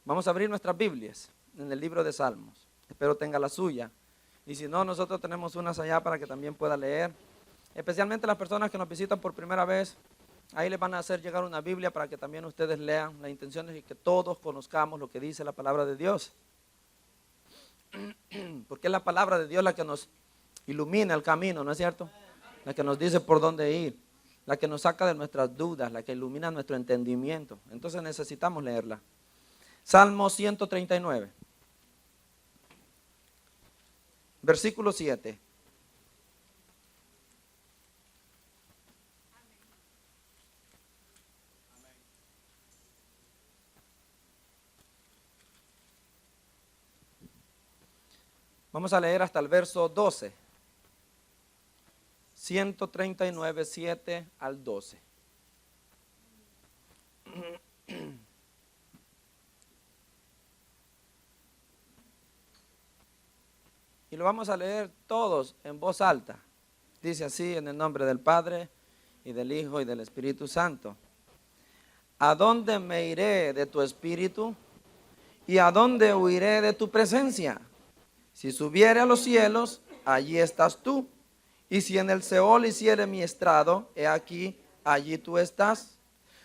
Vamos a abrir nuestras Biblias en el libro de Salmos. Espero tenga la suya. Y si no, nosotros tenemos unas allá para que también pueda leer. Especialmente las personas que nos visitan por primera vez, ahí les van a hacer llegar una Biblia para que también ustedes lean. La intención es que todos conozcamos lo que dice la palabra de Dios. Porque es la palabra de Dios la que nos ilumina el camino, ¿no es cierto? La que nos dice por dónde ir, la que nos saca de nuestras dudas, la que ilumina nuestro entendimiento. Entonces necesitamos leerla. Salmo 139, versículo 7. Vamos a leer hasta el verso 12. 139, 7 al 12. Y lo vamos a leer todos en voz alta. Dice así: en el nombre del Padre, y del Hijo, y del Espíritu Santo. ¿A dónde me iré de tu espíritu? ¿Y a dónde huiré de tu presencia? Si subiere a los cielos, allí estás tú. Y si en el Seol hiciere mi estrado, he aquí, allí tú estás.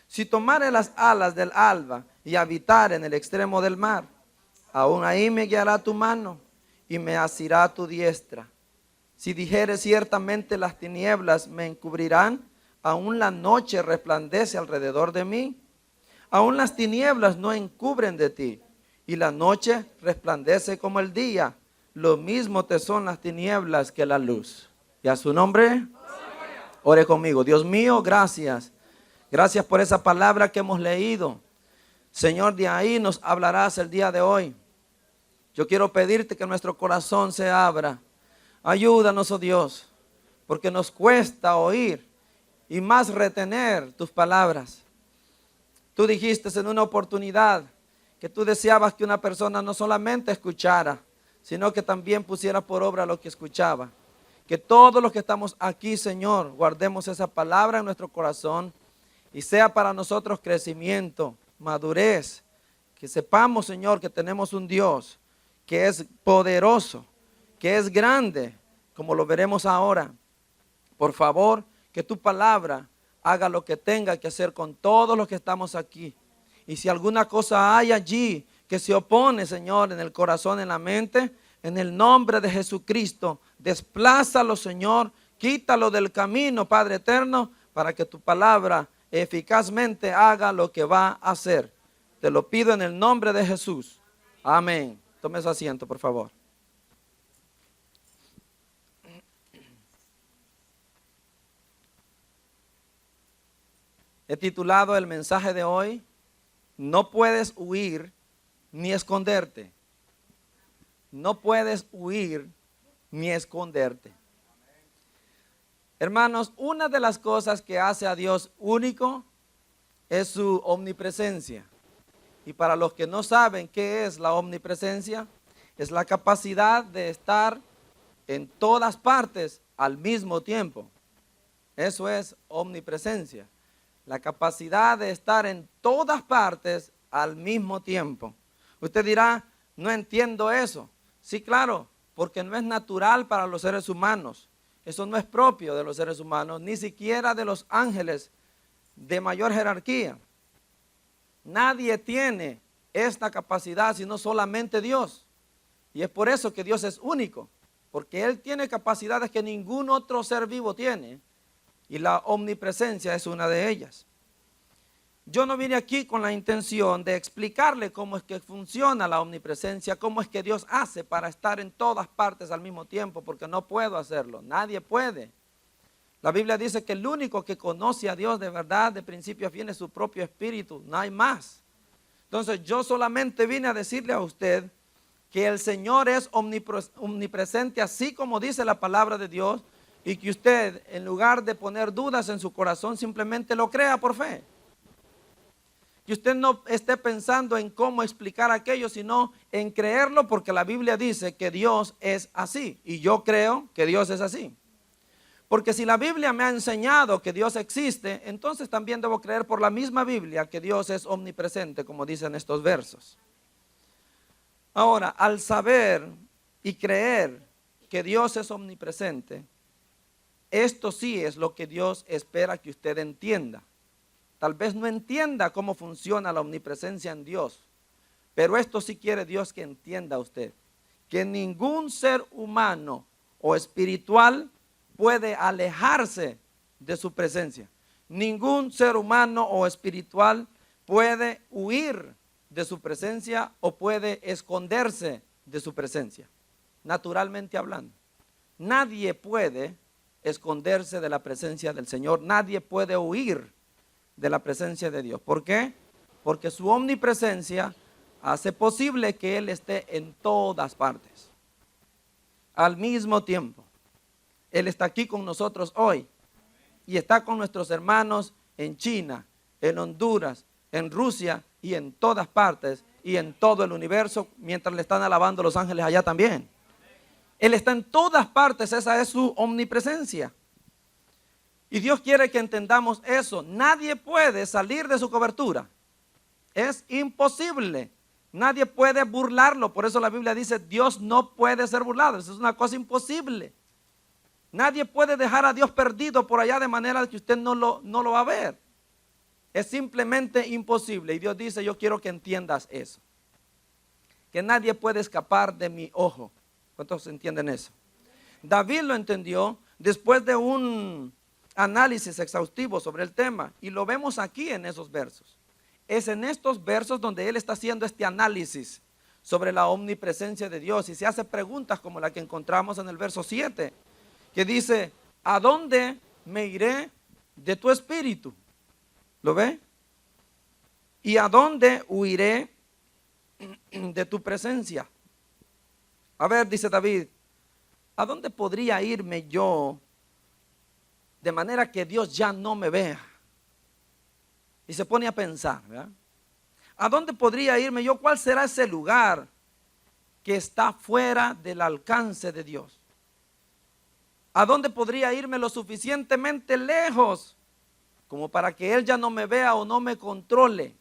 Si tomare las alas del alba y habitar en el extremo del mar, aún ahí me guiará tu mano y me asirá tu diestra. Si dijere ciertamente las tinieblas me encubrirán, aún la noche resplandece alrededor de mí. Aún las tinieblas no encubren de ti, y la noche resplandece como el día. Lo mismo te son las tinieblas que la luz. ¿Y a su nombre? Ore conmigo. Dios mío, gracias. Gracias por esa palabra que hemos leído. Señor, de ahí nos hablarás el día de hoy. Yo quiero pedirte que nuestro corazón se abra. Ayúdanos, oh Dios, porque nos cuesta oír y más retener tus palabras. Tú dijiste en una oportunidad que tú deseabas que una persona no solamente escuchara, sino que también pusiera por obra lo que escuchaba. Que todos los que estamos aquí, Señor, guardemos esa palabra en nuestro corazón y sea para nosotros crecimiento, madurez. Que sepamos, Señor, que tenemos un Dios que es poderoso, que es grande, como lo veremos ahora. Por favor, que tu palabra haga lo que tenga que hacer con todos los que estamos aquí. Y si alguna cosa hay allí que se opone, Señor, en el corazón, en la mente, en el nombre de Jesucristo, desplázalo, Señor, quítalo del camino, Padre eterno, para que tu palabra eficazmente haga lo que va a hacer. Te lo pido en el nombre de Jesús. Amén. Tome su asiento, por favor. He titulado el mensaje de hoy: no puedes huir ni esconderte. No puedes huir ni esconderte. Hermanos, una de las cosas que hace a Dios único es su omnipresencia. Y para los que no saben qué es la omnipresencia, es la capacidad de estar en todas partes al mismo tiempo. Eso es omnipresencia. La capacidad de estar en todas partes al mismo tiempo. Usted dirá: no entiendo eso. Sí, claro, porque no es natural para los seres humanos. Eso no es propio de los seres humanos, ni siquiera de los ángeles de mayor jerarquía. Nadie tiene esta capacidad sino solamente Dios. Y es por eso que Dios es único, porque Él tiene capacidades que ningún otro ser vivo tiene. Y la omnipresencia es una de ellas. Yo no vine aquí con la intención de explicarle cómo es que funciona la omnipresencia, cómo es que Dios hace para estar en todas partes al mismo tiempo, porque no puedo hacerlo, nadie puede. La Biblia dice que el único que conoce a Dios de verdad, de principio a fin, es su propio espíritu, no hay más. Entonces yo solamente vine a decirle a usted que el Señor es omnipresente, así como dice la palabra de Dios, y que usted, en lugar de poner dudas en su corazón, simplemente lo crea por fe. Que usted no esté pensando en cómo explicar aquello, sino en creerlo, porque la Biblia dice que Dios es así. Y yo creo que Dios es así. Porque si la Biblia me ha enseñado que Dios existe, entonces también debo creer por la misma Biblia que Dios es omnipresente, como dicen estos versos. Ahora, al saber y creer que Dios es omnipresente, esto sí es lo que Dios espera que usted entienda. Tal vez no entienda cómo funciona la omnipresencia en Dios, pero esto sí quiere Dios que entienda usted, que ningún ser humano o espiritual puede alejarse de su presencia. Ningún ser humano o espiritual puede huir de su presencia o puede esconderse de su presencia. Naturalmente hablando, nadie puede esconderse de la presencia del Señor, nadie puede huir de la presencia de Dios. ¿Por qué? Porque su omnipresencia hace posible que Él esté en todas partes al mismo tiempo. Él está aquí con nosotros hoy y está con nuestros hermanos en China, en Honduras, en Rusia y en todas partes y en todo el universo, mientras le están alabando los ángeles allá también. Él está en todas partes, esa es su omnipresencia. Y Dios quiere que entendamos eso. Nadie puede salir de su cobertura. Es imposible. Nadie puede burlarlo. Por eso la Biblia dice, Dios no puede ser burlado. Eso es una cosa imposible. Nadie puede dejar a Dios perdido por allá de manera que usted no lo va a ver. Es simplemente imposible. Y Dios dice, yo quiero que entiendas eso. Que nadie puede escapar de mi ojo. ¿Cuántos entienden eso? David lo entendió después de un análisis exhaustivo sobre el tema. Y lo vemos aquí en esos versos. Es en estos versos donde él está haciendo este análisis sobre la omnipresencia de Dios. Y se hace preguntas como la que encontramos en el verso 7. Que dice, ¿a dónde me iré de tu espíritu? ¿Lo ve? ¿Y a dónde huiré de tu presencia? A ver, dice David, ¿a dónde podría irme yo de manera que Dios ya no me vea? Y se pone a pensar, ¿verdad? ¿A dónde podría irme yo? ¿Cuál será ese lugar que está fuera del alcance de Dios? ¿A dónde podría irme lo suficientemente lejos como para que Él ya no me vea o no me controle?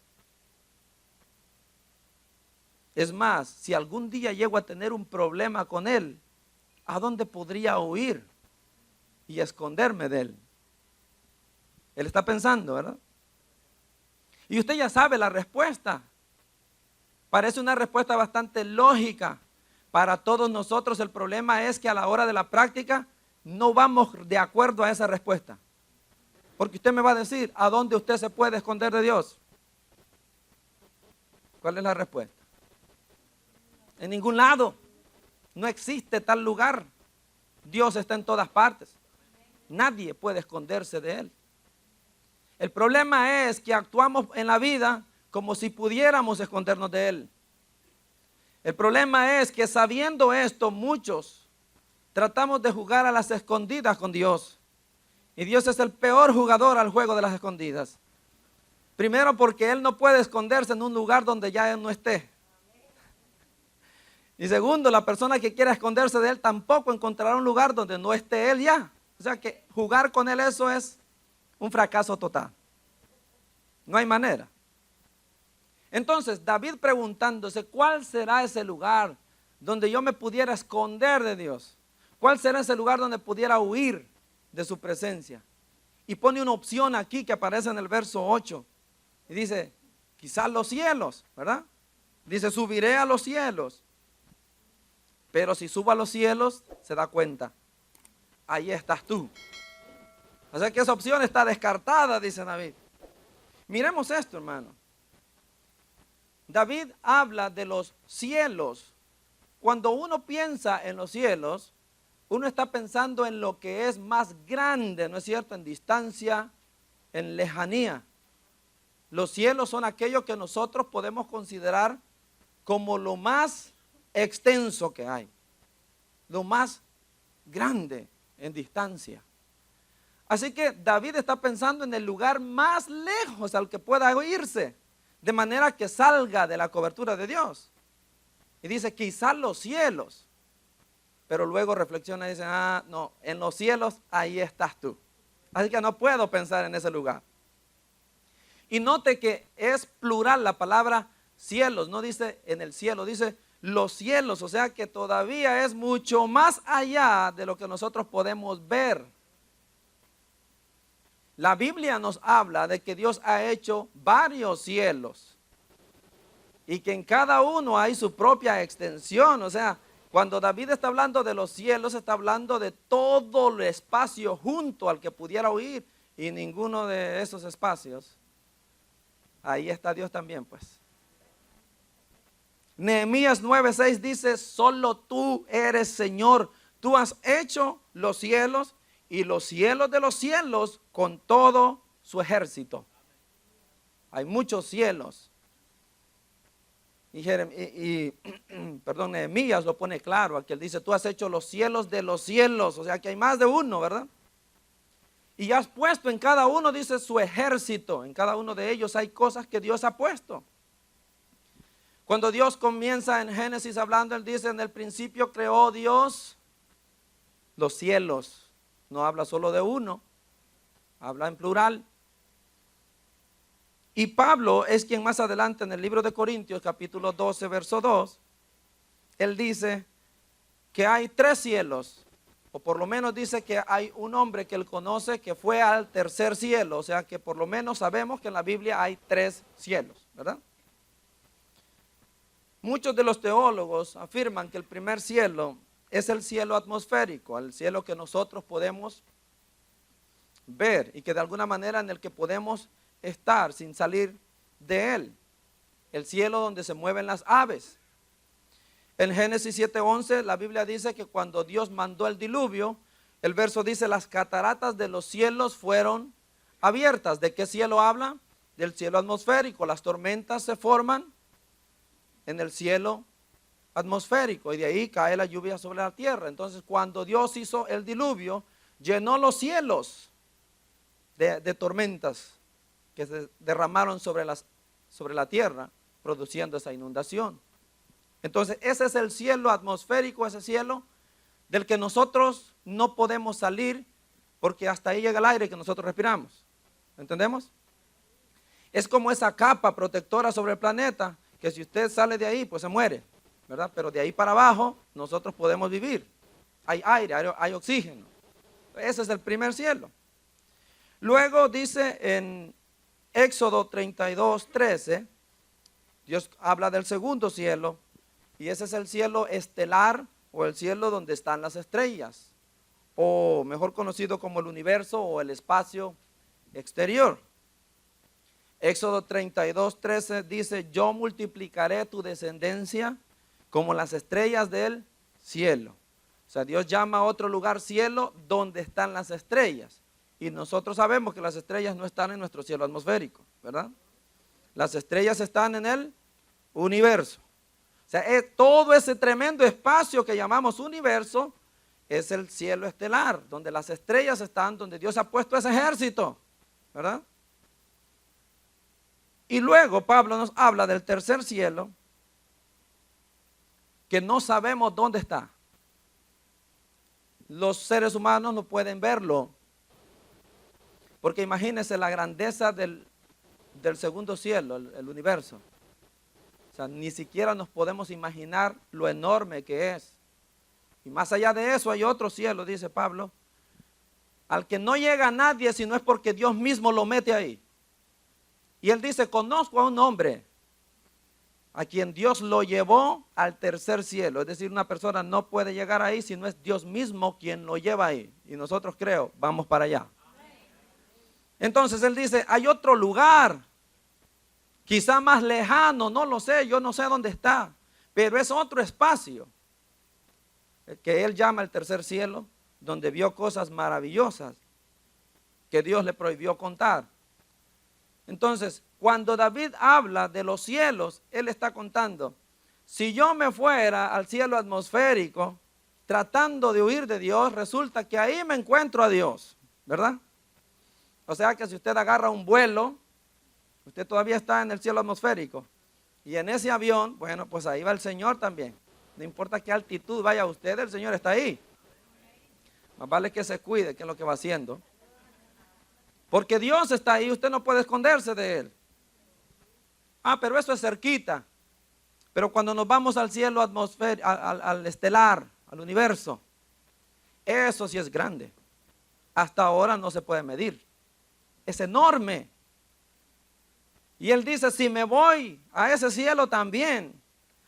Es más, si algún día llego a tener un problema con Él, ¿a dónde podría huir y esconderme de Él? Él está pensando, ¿verdad? Y usted ya sabe la respuesta. Parece una respuesta bastante lógica para todos nosotros. El problema es que a la hora de la práctica no vamos de acuerdo a esa respuesta. Porque usted me va a decir, ¿a dónde usted se puede esconder de Dios? ¿Cuál es la respuesta? En ningún lado. No existe tal lugar. Dios está en todas partes. Nadie puede esconderse de Él. El problema es que actuamos en la vida como si pudiéramos escondernos de Él. El problema es que sabiendo esto, muchos tratamos de jugar a las escondidas con Dios. Y Dios es el peor jugador al juego de las escondidas. Primero porque Él no puede esconderse en un lugar donde ya Él no esté. Y segundo, la persona que quiera esconderse de Él tampoco encontrará un lugar donde no esté Él ya. O sea que jugar con Él, eso es un fracaso total. No hay manera. Entonces David preguntándose, ¿cuál será ese lugar donde yo me pudiera esconder de Dios? ¿Cuál será ese lugar donde pudiera huir de su presencia? Y pone una opción aquí que aparece en el verso 8. Y dice, quizás los cielos, ¿verdad? Dice, subiré a los cielos. Pero si subo a los cielos, se da cuenta, ahí estás tú. O sea que esa opción está descartada, dice David. Miremos esto, hermano. David habla de los cielos. Cuando uno piensa en los cielos, uno está pensando en lo que es más grande, ¿no es cierto? En distancia, en lejanía. Los cielos son aquello que nosotros podemos considerar como lo más extenso que hay, lo más grande en distancia. Así que David está pensando en el lugar más lejos al que pueda irse, de manera que salga de la cobertura de Dios. Y dice, quizás los cielos, pero luego reflexiona y dice, no, en los cielos ahí estás tú. Así que no puedo pensar en ese lugar. Y note que es plural la palabra cielos, no dice en el cielo, dice los cielos, o sea que todavía es mucho más allá de lo que nosotros podemos ver. La Biblia nos habla de que Dios ha hecho varios cielos y que en cada uno hay su propia extensión. O sea, cuando David está hablando de los cielos, está hablando de todo el espacio junto al que pudiera oír, y ninguno de esos espacios, ahí está Dios también, pues. Nehemías 9:6 dice: solo tú eres Señor, tú has hecho los cielos y los cielos de los cielos con todo su ejército. Hay muchos cielos. Perdón, Nehemías lo pone claro, aquí él dice: tú has hecho los cielos de los cielos, o sea que hay más de uno, ¿verdad? Y has puesto en cada uno, dice, su ejército. En cada uno de ellos hay cosas que Dios ha puesto. Cuando Dios comienza en Génesis hablando, él dice: en el principio creó Dios los cielos. No habla solo de uno, habla en plural. Y Pablo es quien más adelante en el libro de Corintios, capítulo 12, verso 2, él dice que hay 3 cielos, o por lo menos dice que hay un hombre que él conoce que fue al tercer cielo. O sea que por lo menos sabemos que en la Biblia hay 3 cielos, ¿verdad? Muchos de los teólogos afirman que el primer cielo es el cielo atmosférico, el cielo que nosotros podemos ver y que de alguna manera en el que podemos estar sin salir de él. El cielo donde se mueven las aves. En Génesis 7:11 la Biblia dice que cuando Dios mandó el diluvio, el verso dice: las cataratas de los cielos fueron abiertas. ¿De qué cielo habla? Del cielo atmosférico. Las tormentas se forman en el cielo atmosférico y de ahí cae la lluvia sobre la tierra. Entonces, cuando Dios hizo el diluvio, llenó los cielos de tormentas que se derramaron sobre la tierra, produciendo esa inundación. Entonces, ese es el cielo atmosférico, ese cielo del que nosotros no podemos salir, porque hasta ahí llega el aire que nosotros respiramos. ¿Entendemos? Es como esa capa protectora sobre el planeta, que si usted sale de ahí, pues se muere, ¿verdad? Pero de ahí para abajo, nosotros podemos vivir. Hay aire, hay oxígeno. Ese es el primer cielo. Luego dice en Éxodo 32:13, Dios habla del segundo cielo, y ese es el cielo estelar, o el cielo donde están las estrellas, o mejor conocido como el universo o el espacio exterior. Éxodo 32:13 dice: yo multiplicaré tu descendencia como las estrellas del cielo. O sea, Dios llama a otro lugar cielo donde están las estrellas. Y nosotros sabemos que las estrellas no están en nuestro cielo atmosférico, ¿verdad? Las estrellas están en el universo. O sea, todo ese tremendo espacio que llamamos universo es el cielo estelar, donde las estrellas están, donde Dios ha puesto ese ejército, ¿verdad? Y luego Pablo nos habla del tercer cielo, que no sabemos dónde está. Los seres humanos no pueden verlo, porque imagínense la grandeza del segundo cielo, el universo. O sea, ni siquiera nos podemos imaginar lo enorme que es. Y más allá de eso hay otro cielo, dice Pablo, al que no llega nadie si no es porque Dios mismo lo mete ahí. Y él dice: conozco a un hombre a quien Dios lo llevó al tercer cielo. Es decir, una persona no puede llegar ahí si no es Dios mismo quien lo lleva ahí. Y nosotros, creo, vamos para allá. Entonces él dice: hay otro lugar, quizá más lejano, no lo sé, yo no sé dónde está, pero es otro espacio que él llama el tercer cielo, donde vio cosas maravillosas que Dios le prohibió contar. Entonces, cuando David habla de los cielos, él está contando: si yo me fuera al cielo atmosférico tratando de huir de Dios, resulta que ahí me encuentro a Dios, ¿verdad? O sea que si usted agarra un vuelo, usted todavía está en el cielo atmosférico, y en ese avión, bueno, pues ahí va el Señor también. No importa qué altitud vaya usted, el Señor está ahí. Más vale que se cuide, que es lo que va haciendo. Porque Dios está ahí, usted no puede esconderse de Él. Ah, pero eso es cerquita. Pero cuando nos vamos al cielo al estelar, al universo, eso sí es grande. Hasta ahora no se puede medir. Es enorme. Y él dice, si me voy a ese cielo también,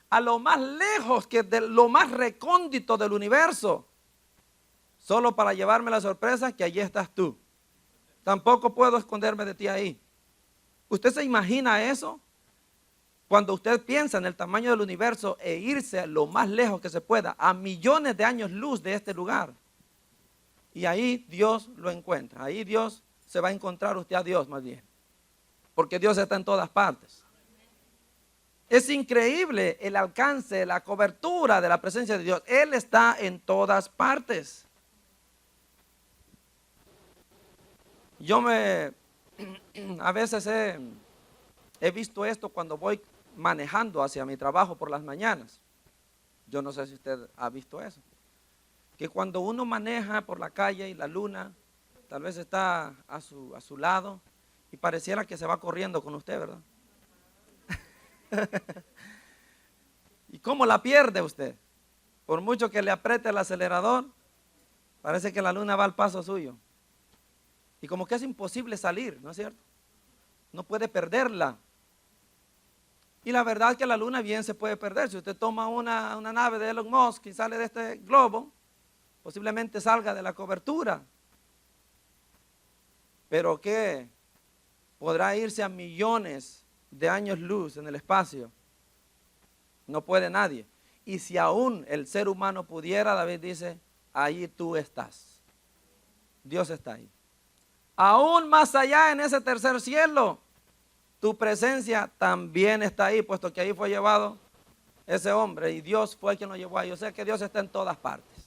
a lo más lejos, que de lo más recóndito del universo, solo para llevarme la sorpresa que allí estás tú. Tampoco puedo esconderme de ti ahí. ¿Usted se imagina eso? Cuando usted piensa en el tamaño del universo e irse lo más lejos que se pueda, a millones de años luz de este lugar. Y ahí Dios lo encuentra. Ahí Dios se va a encontrar usted a Dios más bien. Porque Dios está en todas partes. Es increíble el alcance, la cobertura de la presencia de Dios. Él está en todas partes. A veces he visto esto cuando voy manejando hacia mi trabajo por las mañanas. Yo no sé si usted ha visto eso. Que cuando uno maneja por la calle y la luna tal vez está a su lado y pareciera que se va corriendo con usted, ¿verdad? ¿Y cómo la pierde usted? Por mucho que le apriete el acelerador, parece que la luna va al paso suyo. Y como que es imposible salir, ¿no es cierto? No puede perderla. Y la verdad es que la luna bien se puede perder. Si usted toma una nave de Elon Musk y sale de este globo, posiblemente salga de la cobertura. Pero ¿qué? Podrá irse a millones de años luz en el espacio. No puede nadie. Y si aún el ser humano pudiera, David dice, ahí tú estás. Dios está ahí. Aún más allá en ese tercer cielo, tu presencia también está ahí, puesto que ahí fue llevado ese hombre y Dios fue quien lo llevó ahí. O sea que Dios está en todas partes.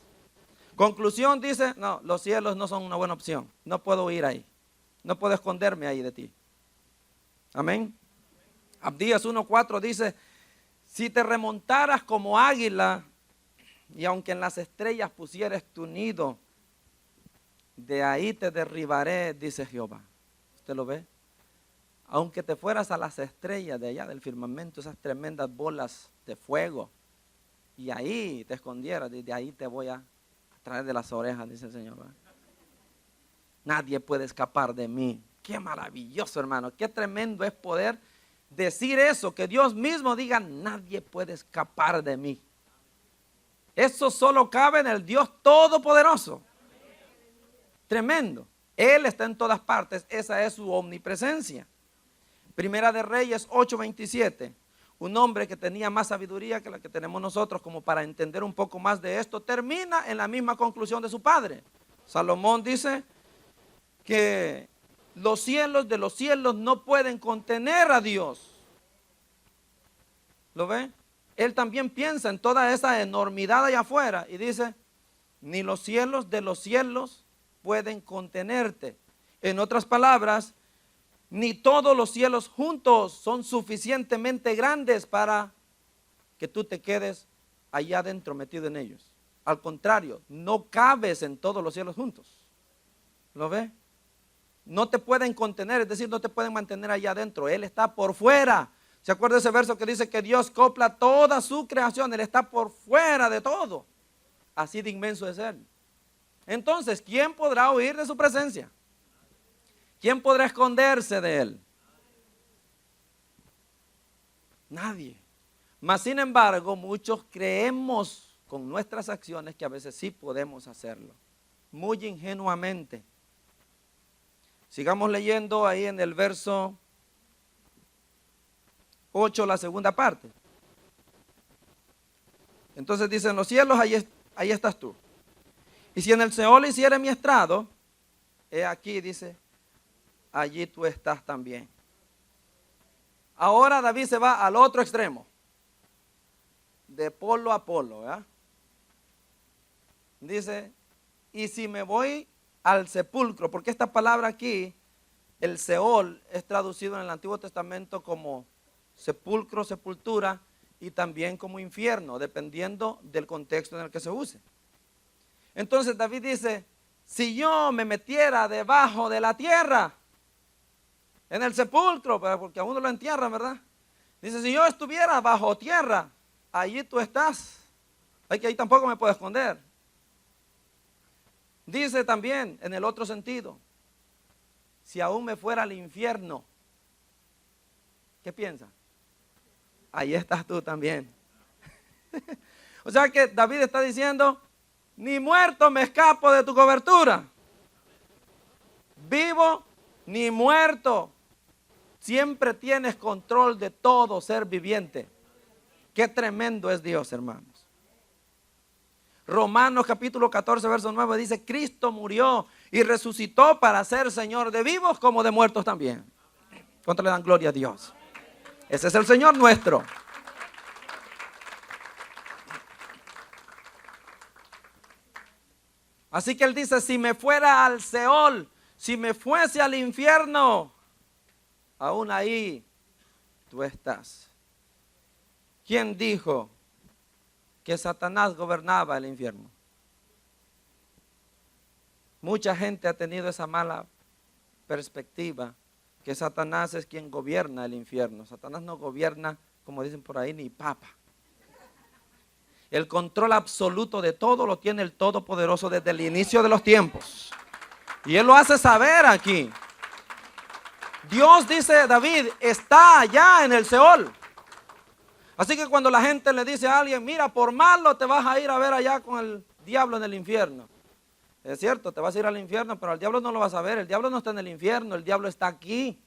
Conclusión dice, no, los cielos no son una buena opción. No puedo ir ahí. No puedo esconderme ahí de ti. Amén. Abdías 1:4 dice, si te remontaras como águila y aunque en las estrellas pusieres tu nido, de ahí te derribaré, dice Jehová. ¿Usted lo ve? Aunque te fueras a las estrellas de allá del firmamento, esas tremendas bolas de fuego, y ahí te escondieras, desde ahí te voy a traer de las orejas, dice el Señor. ¿Verdad? Nadie puede escapar de mí. Qué maravilloso, hermano. Qué tremendo es poder decir eso, que Dios mismo diga, nadie puede escapar de mí. Eso solo cabe en el Dios Todopoderoso. Tremendo. Él está en todas partes. Esa es su omnipresencia. Primera de Reyes 8:27. Un hombre que tenía más sabiduría que la que tenemos nosotros como para entender un poco más de esto, termina en la misma conclusión de su padre. Salomón dice que los cielos de los cielos no pueden contener a Dios. ¿Lo ve? Él también piensa en toda esa enormidad allá afuera y dice, ni los cielos de los cielos pueden contenerte. En otras palabras, ni todos los cielos juntos son suficientemente grandes para que tú te quedes allá adentro metido en ellos. Al contrario, no cabes en todos los cielos juntos. ¿Lo ve? No te pueden contener, es decir, no te pueden mantener allá adentro. Él está por fuera. ¿Se acuerda ese verso que dice que Dios copla toda su creación? Él está por fuera de todo. Así de inmenso es Él. Entonces, ¿quién podrá huir de su presencia? ¿Quién podrá esconderse de Él? Nadie. Mas sin embargo, muchos creemos con nuestras acciones que a veces sí podemos hacerlo. Muy ingenuamente. Sigamos leyendo ahí en el verso 8, la segunda parte. Entonces dice, en los cielos ahí estás tú. Y si en el Seol hiciere mi estrado, he aquí, dice, allí tú estás también. Ahora David se va al otro extremo, de polo a polo, ¿verdad? Dice, y si me voy al sepulcro, porque esta palabra aquí, el Seol, es traducido en el Antiguo Testamento como sepulcro, sepultura, y también como infierno, dependiendo del contexto en el que se use. Entonces David dice, si yo me metiera debajo de la tierra, en el sepulcro, porque a uno lo entierran, ¿verdad? Dice, si yo estuviera bajo tierra, allí tú estás. Que ahí tampoco me puedo esconder. Dice también en el otro sentido, si aún me fuera al infierno, ¿qué piensa? Ahí estás tú también. O sea que David está diciendo, ni muerto me escapo de tu cobertura. Vivo ni muerto. Siempre tienes control de todo ser viviente. Qué tremendo es Dios, hermanos. Romanos capítulo 14, verso 9 dice, Cristo murió y resucitó para ser Señor de vivos como de muertos también. ¿Cuánto le dan gloria a Dios? Ese es el Señor nuestro. Así que él dice, si me fuera al Seol, si me fuese al infierno, aún ahí tú estás. ¿Quién dijo que Satanás gobernaba el infierno? Mucha gente ha tenido esa mala perspectiva, que Satanás es quien gobierna el infierno. Satanás no gobierna, como dicen por ahí, ni papa. El control absoluto de todo lo tiene el Todopoderoso desde el inicio de los tiempos. Y él lo hace saber aquí. Dios, dice David, está allá en el Seol. Así que cuando la gente le dice a alguien, mira, por malo te vas a ir a ver allá con el diablo en el infierno. Es cierto, te vas a ir al infierno, pero al diablo no lo vas a ver. El diablo no está en el infierno, el diablo está aquí,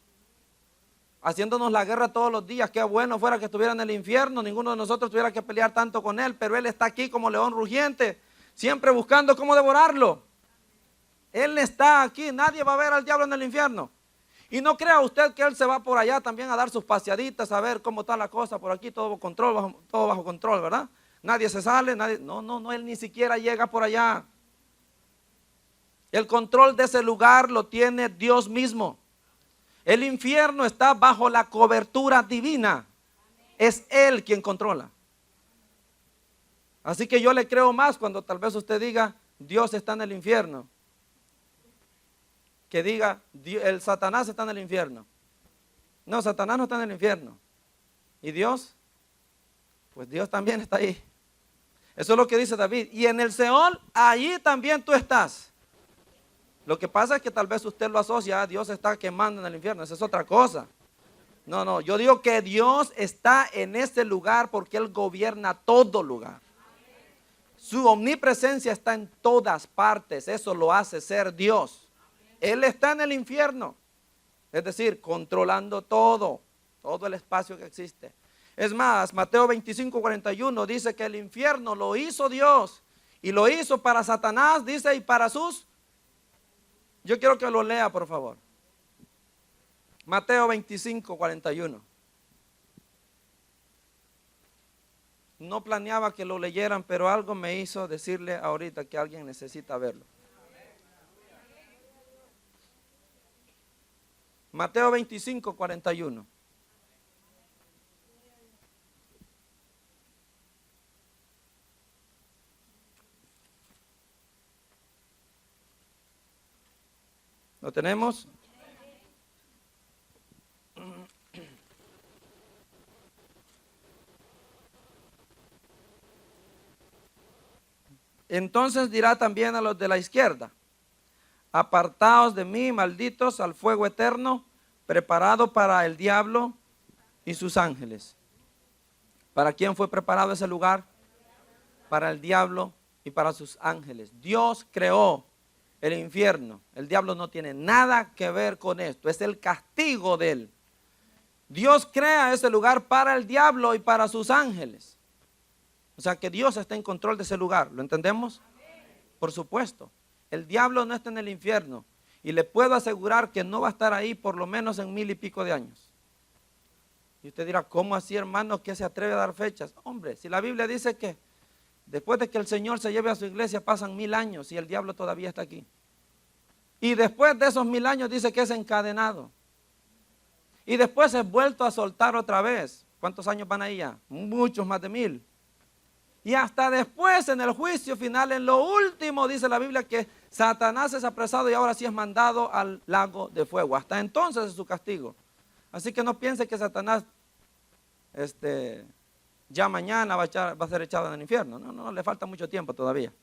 haciéndonos la guerra todos los días. Qué bueno fuera que estuviera en el infierno, ninguno de nosotros tuviera que pelear tanto con él, pero él está aquí como león rugiente, siempre buscando cómo devorarlo. Él está aquí, nadie va a ver al diablo en el infierno. Y no crea usted que él se va por allá también a dar sus paseaditas, a ver cómo está la cosa por aquí, todo bajo control, ¿verdad? Nadie se sale, nadie, no, él ni siquiera llega por allá. El control de ese lugar lo tiene Dios mismo. El infierno está bajo la cobertura divina. Es Él quien controla. Así que yo le creo más cuando tal vez usted diga, Dios está en el infierno, que diga, el Satanás está en el infierno. No, Satanás no está en el infierno. ¿Y Dios? Pues Dios también está ahí. Eso es lo que dice David. Y en el Seol, allí también tú estás. Lo que pasa es que tal vez usted lo asocia a Dios está quemando en el infierno. Esa es otra cosa. No, yo digo que Dios está en ese lugar porque Él gobierna todo lugar. Su omnipresencia está en todas partes. Eso lo hace ser Dios. Él está en el infierno. Es decir, controlando todo el espacio que existe. Es más, Mateo 25:41 dice que el infierno lo hizo Dios. Y lo hizo para Satanás, dice, y para sus... Yo quiero que lo lea, por favor. Mateo 25:41. No planeaba que lo leyeran, pero algo me hizo decirle ahorita que alguien necesita verlo. Mateo 25:41. ¿Lo tenemos? Entonces dirá también a los de la izquierda, apartaos de mí, malditos, al fuego eterno, preparado para el diablo y sus ángeles. ¿Para quién fue preparado ese lugar? Para el diablo y para sus ángeles. Dios creó el infierno. El diablo no tiene nada que ver con esto. Es el castigo de él. Dios crea ese lugar para el diablo y para sus ángeles. O sea que Dios está en control de ese lugar. ¿Lo entendemos? Por supuesto. El diablo no está en el infierno. Y le puedo asegurar que no va a estar ahí por lo menos en 1000 y pico de años. Y usted dirá, ¿cómo así, hermano, que se atreve a dar fechas? Hombre, si la Biblia dice que después de que el Señor se lleve a su iglesia pasan 1000 años y el diablo todavía está aquí. Y después de esos 1000 años dice que es encadenado. Y después es vuelto a soltar otra vez. ¿Cuántos años van ahí ya? Muchos, más de 1000. Y hasta después en el juicio final, en lo último, dice la Biblia que Satanás es apresado y ahora sí es mandado al lago de fuego. Hasta entonces es su castigo. Así que no piense que Satanás ya mañana va a ser echado en el infierno. No, no, le falta mucho tiempo todavía.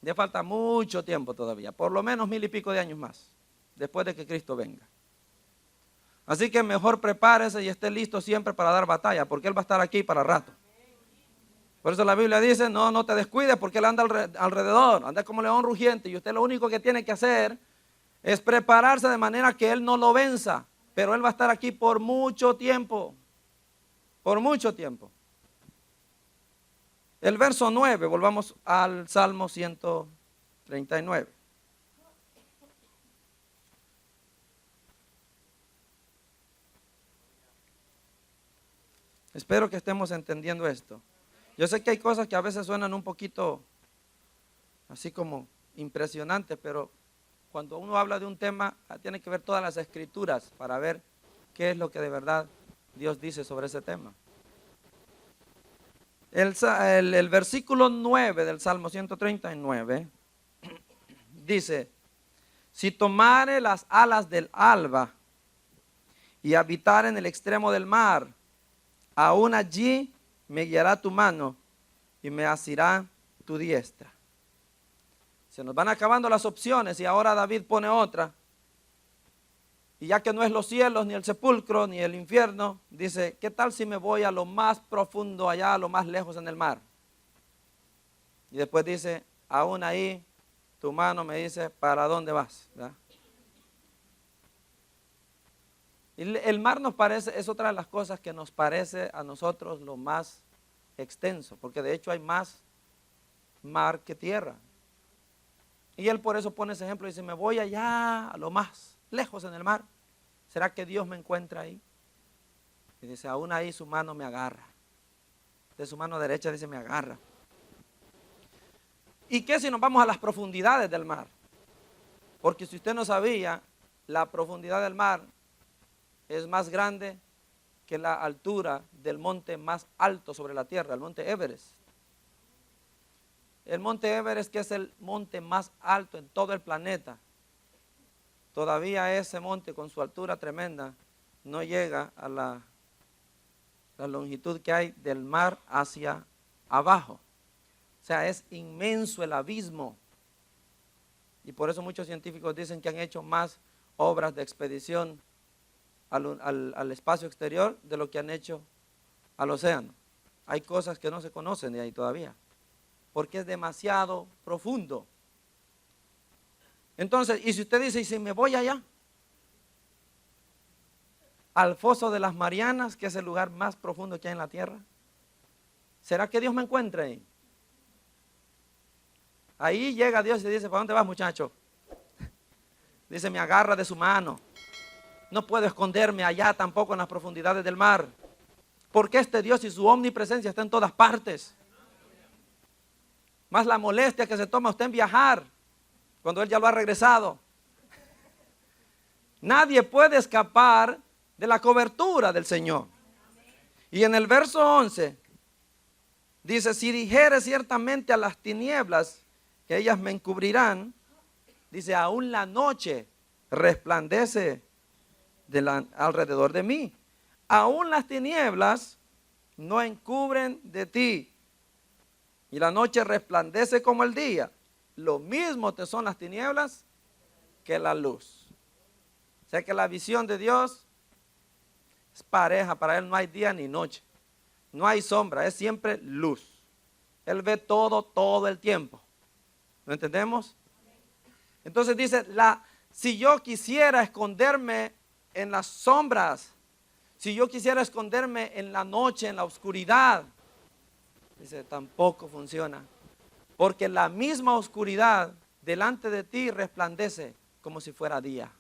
Le falta mucho tiempo todavía, por lo menos 1000 y pico de años más, después de que Cristo venga. Así que mejor prepárese y esté listo siempre para dar batalla, porque Él va a estar aquí para rato. Por eso la Biblia dice, no te descuides, porque Él anda alrededor, anda como león rugiente, y usted lo único que tiene que hacer es prepararse de manera que Él no lo venza, pero Él va a estar aquí por mucho tiempo, por mucho tiempo. El verso 9, volvamos al Salmo 139. Espero que estemos entendiendo esto. Yo sé que hay cosas que a veces suenan un poquito así como impresionantes, pero cuando uno habla de un tema, tiene que ver todas las escrituras para ver qué es lo que de verdad Dios dice sobre ese tema. El versículo 9 del Salmo 139 dice, si tomare las alas del alba y habitar en el extremo del mar, aún allí me guiará tu mano y me asirá tu diestra. Se nos van acabando las opciones y ahora David pone otra. Y ya que no es los cielos, ni el sepulcro, ni el infierno, dice, ¿qué tal si me voy a lo más profundo allá, a lo más lejos en el mar? Y después dice, aún ahí tu mano me dice, ¿para dónde vas? ¿Verdad? Y el mar nos parece, es otra de las cosas que nos parece a nosotros lo más extenso, porque de hecho hay más mar que tierra. Y él por eso pone ese ejemplo y dice, me voy allá a lo más lejos en el mar. ¿Será que Dios me encuentra ahí? Y dice, aún ahí su mano me agarra. De su mano derecha dice, me agarra. ¿Y qué si nos vamos a las profundidades del mar? Porque si usted no sabía, la profundidad del mar es más grande que la altura del monte más alto sobre la tierra, el monte Everest. El monte Everest, que es el monte más alto en todo el planeta, todavía ese monte con su altura tremenda no llega a la longitud que hay del mar hacia abajo. O sea, es inmenso el abismo. Y por eso muchos científicos dicen que han hecho más obras de expedición al espacio exterior de lo que han hecho al océano. Hay cosas que no se conocen de ahí todavía, porque es demasiado profundo. Entonces, y si usted dice, ¿y si me voy allá? Al foso de las Marianas, que es el lugar más profundo que hay en la tierra. ¿Será que Dios me encuentra ahí? Ahí llega Dios y dice, ¿para dónde vas, muchacho? Dice, me agarra de su mano. No puedo esconderme allá tampoco en las profundidades del mar, porque este Dios y su omnipresencia está en todas partes. Más la molestia que se toma usted en viajar, cuando Él ya lo ha regresado. Nadie puede escapar de la cobertura del Señor. Y en el verso 11 dice, si dijere ciertamente a las tinieblas que ellas me encubrirán, dice, aún la noche resplandece alrededor de mí. Aún las tinieblas no encubren de ti, y la noche resplandece como el día. Lo mismo te son las tinieblas que la luz. O sea que la visión de Dios es pareja, para Él no hay día ni noche, no hay sombra, es siempre luz. Él ve todo el tiempo. ¿Lo entendemos? Entonces dice, si yo quisiera esconderme en las sombras, si yo quisiera esconderme en la noche, en la oscuridad, dice, tampoco funciona, porque la misma oscuridad delante de ti resplandece como si fuera día.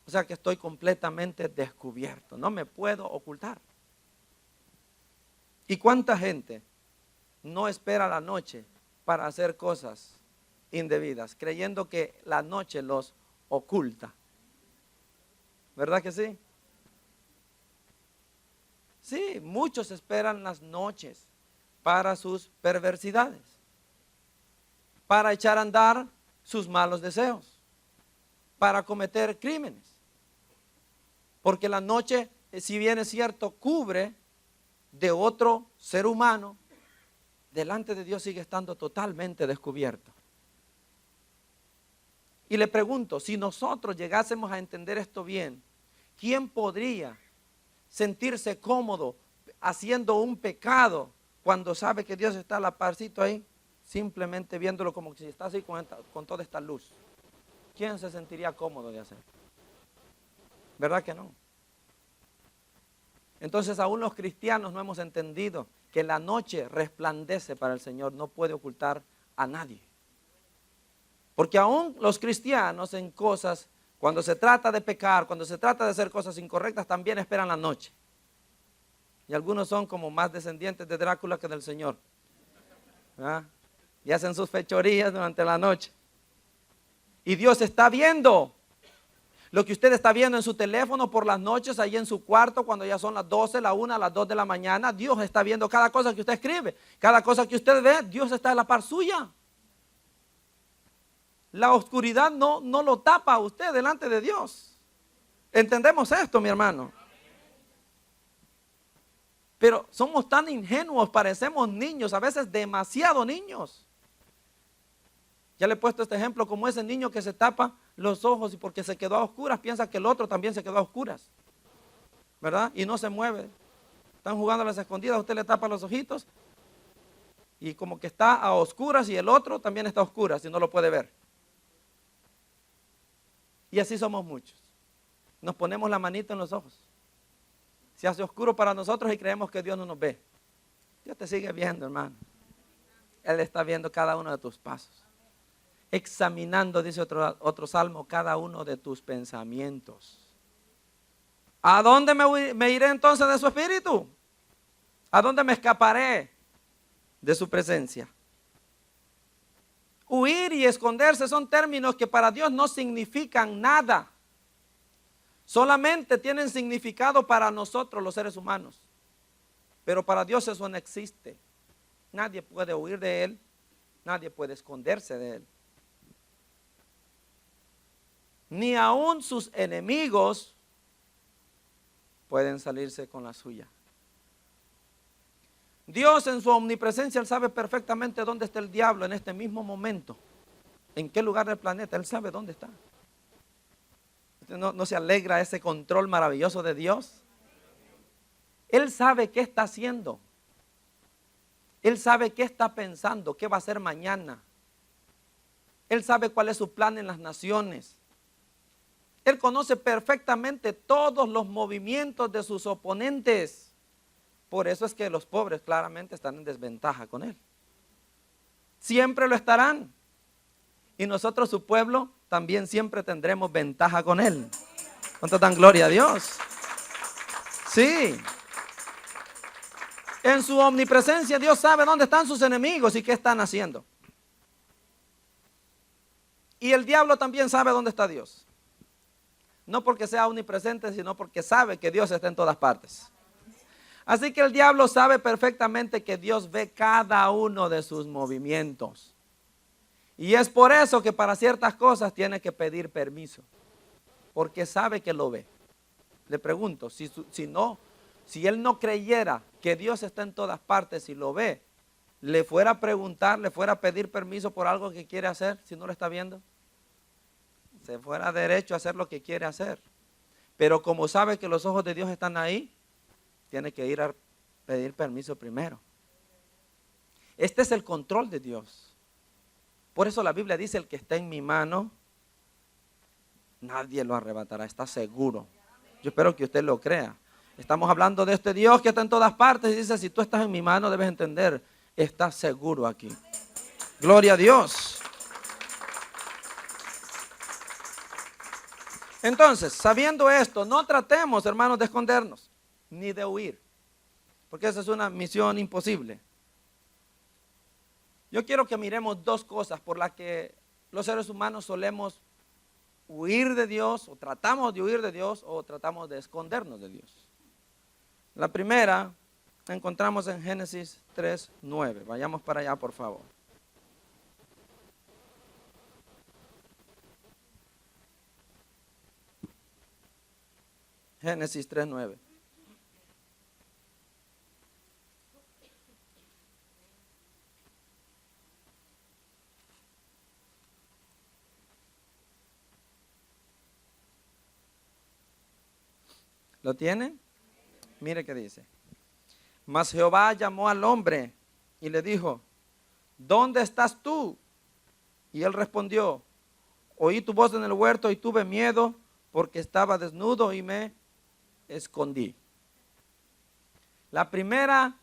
O sea que estoy completamente descubierto, no me puedo ocultar. ¿Y cuánta gente no espera la noche para hacer cosas indebidas, creyendo que la noche los oculta? ¿Verdad que sí? Sí, muchos esperan las noches para sus perversidades, para echar a andar sus malos deseos, para cometer crímenes. Porque la noche si bien es cierto, cubre de otro ser humano, delante de Dios sigue estando totalmente descubierto. Y le pregunto, si nosotros llegásemos a entender esto bien, ¿quién podría sentirse cómodo haciendo un pecado cuando sabe que Dios está a la parcito ahí, simplemente viéndolo como si está así con toda esta luz? ¿Quién se sentiría cómodo de hacer? ¿Verdad que no? Entonces aún los cristianos no hemos entendido que la noche resplandece para el Señor, no puede ocultar a nadie. Porque aún los cristianos en cosas, cuando se trata de pecar, cuando se trata de hacer cosas incorrectas, también esperan la noche. Y algunos son como más descendientes de Drácula que del Señor, ¿verdad? Y hacen sus fechorías durante la noche. Y Dios está viendo lo que usted está viendo en su teléfono por las noches, ahí en su cuarto, cuando ya son las 12, la 1, las 2 de la mañana. Dios está viendo cada cosa que usted escribe, cada cosa que usted ve. Dios está a la par suya. La oscuridad no lo tapa a usted delante de Dios. ¿Entendemos esto, mi hermano? Pero somos tan ingenuos, parecemos niños, a veces demasiado niños. Ya le he puesto este ejemplo, como ese niño que se tapa los ojos y porque se quedó a oscuras piensa que el otro también se quedó a oscuras, ¿verdad? Y no se mueve. Están jugando a las escondidas, usted le tapa los ojitos y como que está a oscuras y el otro también está a oscuras y no lo puede ver. Y así somos muchos. Nos ponemos la manita en los ojos. Se hace oscuro para nosotros y creemos que Dios no nos ve. Dios te sigue viendo, hermano. Él está viendo cada uno de tus pasos. Examinando, dice otro salmo, cada uno de tus pensamientos. ¿A dónde me iré entonces de su espíritu? ¿A dónde me escaparé de su presencia? Huir y esconderse son términos que para Dios no significan nada. Solamente tienen significado para nosotros los seres humanos. Pero para Dios eso no existe. Nadie puede huir de Él. Nadie puede esconderse de Él. Ni aun sus enemigos pueden salirse con la suya. Dios en su omnipresencia, Él sabe perfectamente dónde está el diablo en este mismo momento. En qué lugar del planeta, Él sabe dónde está. ¿Usted no se alegra ese control maravilloso de Dios? Él sabe qué está haciendo. Él sabe qué está pensando, qué va a hacer mañana. Él sabe cuál es su plan en las naciones. Él conoce perfectamente todos los movimientos de sus oponentes. Por eso es que los pobres claramente están en desventaja con Él. Siempre lo estarán. Y nosotros, su pueblo, también siempre tendremos ventaja con Él. ¿Cuánto dan gloria a Dios? Sí. En su omnipresencia Dios sabe dónde están sus enemigos y qué están haciendo. Y el diablo también sabe dónde está Dios. No porque sea omnipresente, sino porque sabe que Dios está en todas partes. Así que el diablo sabe perfectamente que Dios ve cada uno de sus movimientos. Y es por eso que para ciertas cosas tiene que pedir permiso. Porque sabe que lo ve. Le pregunto, si él no creyera que Dios está en todas partes y lo ve, ¿le fuera a preguntar, le fuera a pedir permiso por algo que quiere hacer si no lo está viendo? Se fuera derecho a hacer lo que quiere hacer. Pero como sabe que los ojos de Dios están ahí, tiene que ir a pedir permiso primero. Este es el control de Dios. Por eso la Biblia dice, el que está en mi mano, nadie lo arrebatará, está seguro. Yo espero que usted lo crea. Estamos hablando de este Dios que está en todas partes y dice, si tú estás en mi mano, debes entender, estás seguro aquí. Gloria a Dios. Entonces, sabiendo esto, no tratemos, hermanos, de escondernos, ni de huir, porque esa es una misión imposible. Yo quiero que miremos dos cosas por las que los seres humanos solemos huir de Dios, o tratamos de huir de Dios, o tratamos de escondernos de Dios. La primera la encontramos en Génesis 3:9. Vayamos para allá, por favor. Génesis 3:9. ¿Lo tienen? Mire qué dice. Mas Jehová llamó al hombre y le dijo, ¿dónde estás tú? Y él respondió, oí tu voz en el huerto y tuve miedo porque estaba desnudo y me escondí. La primera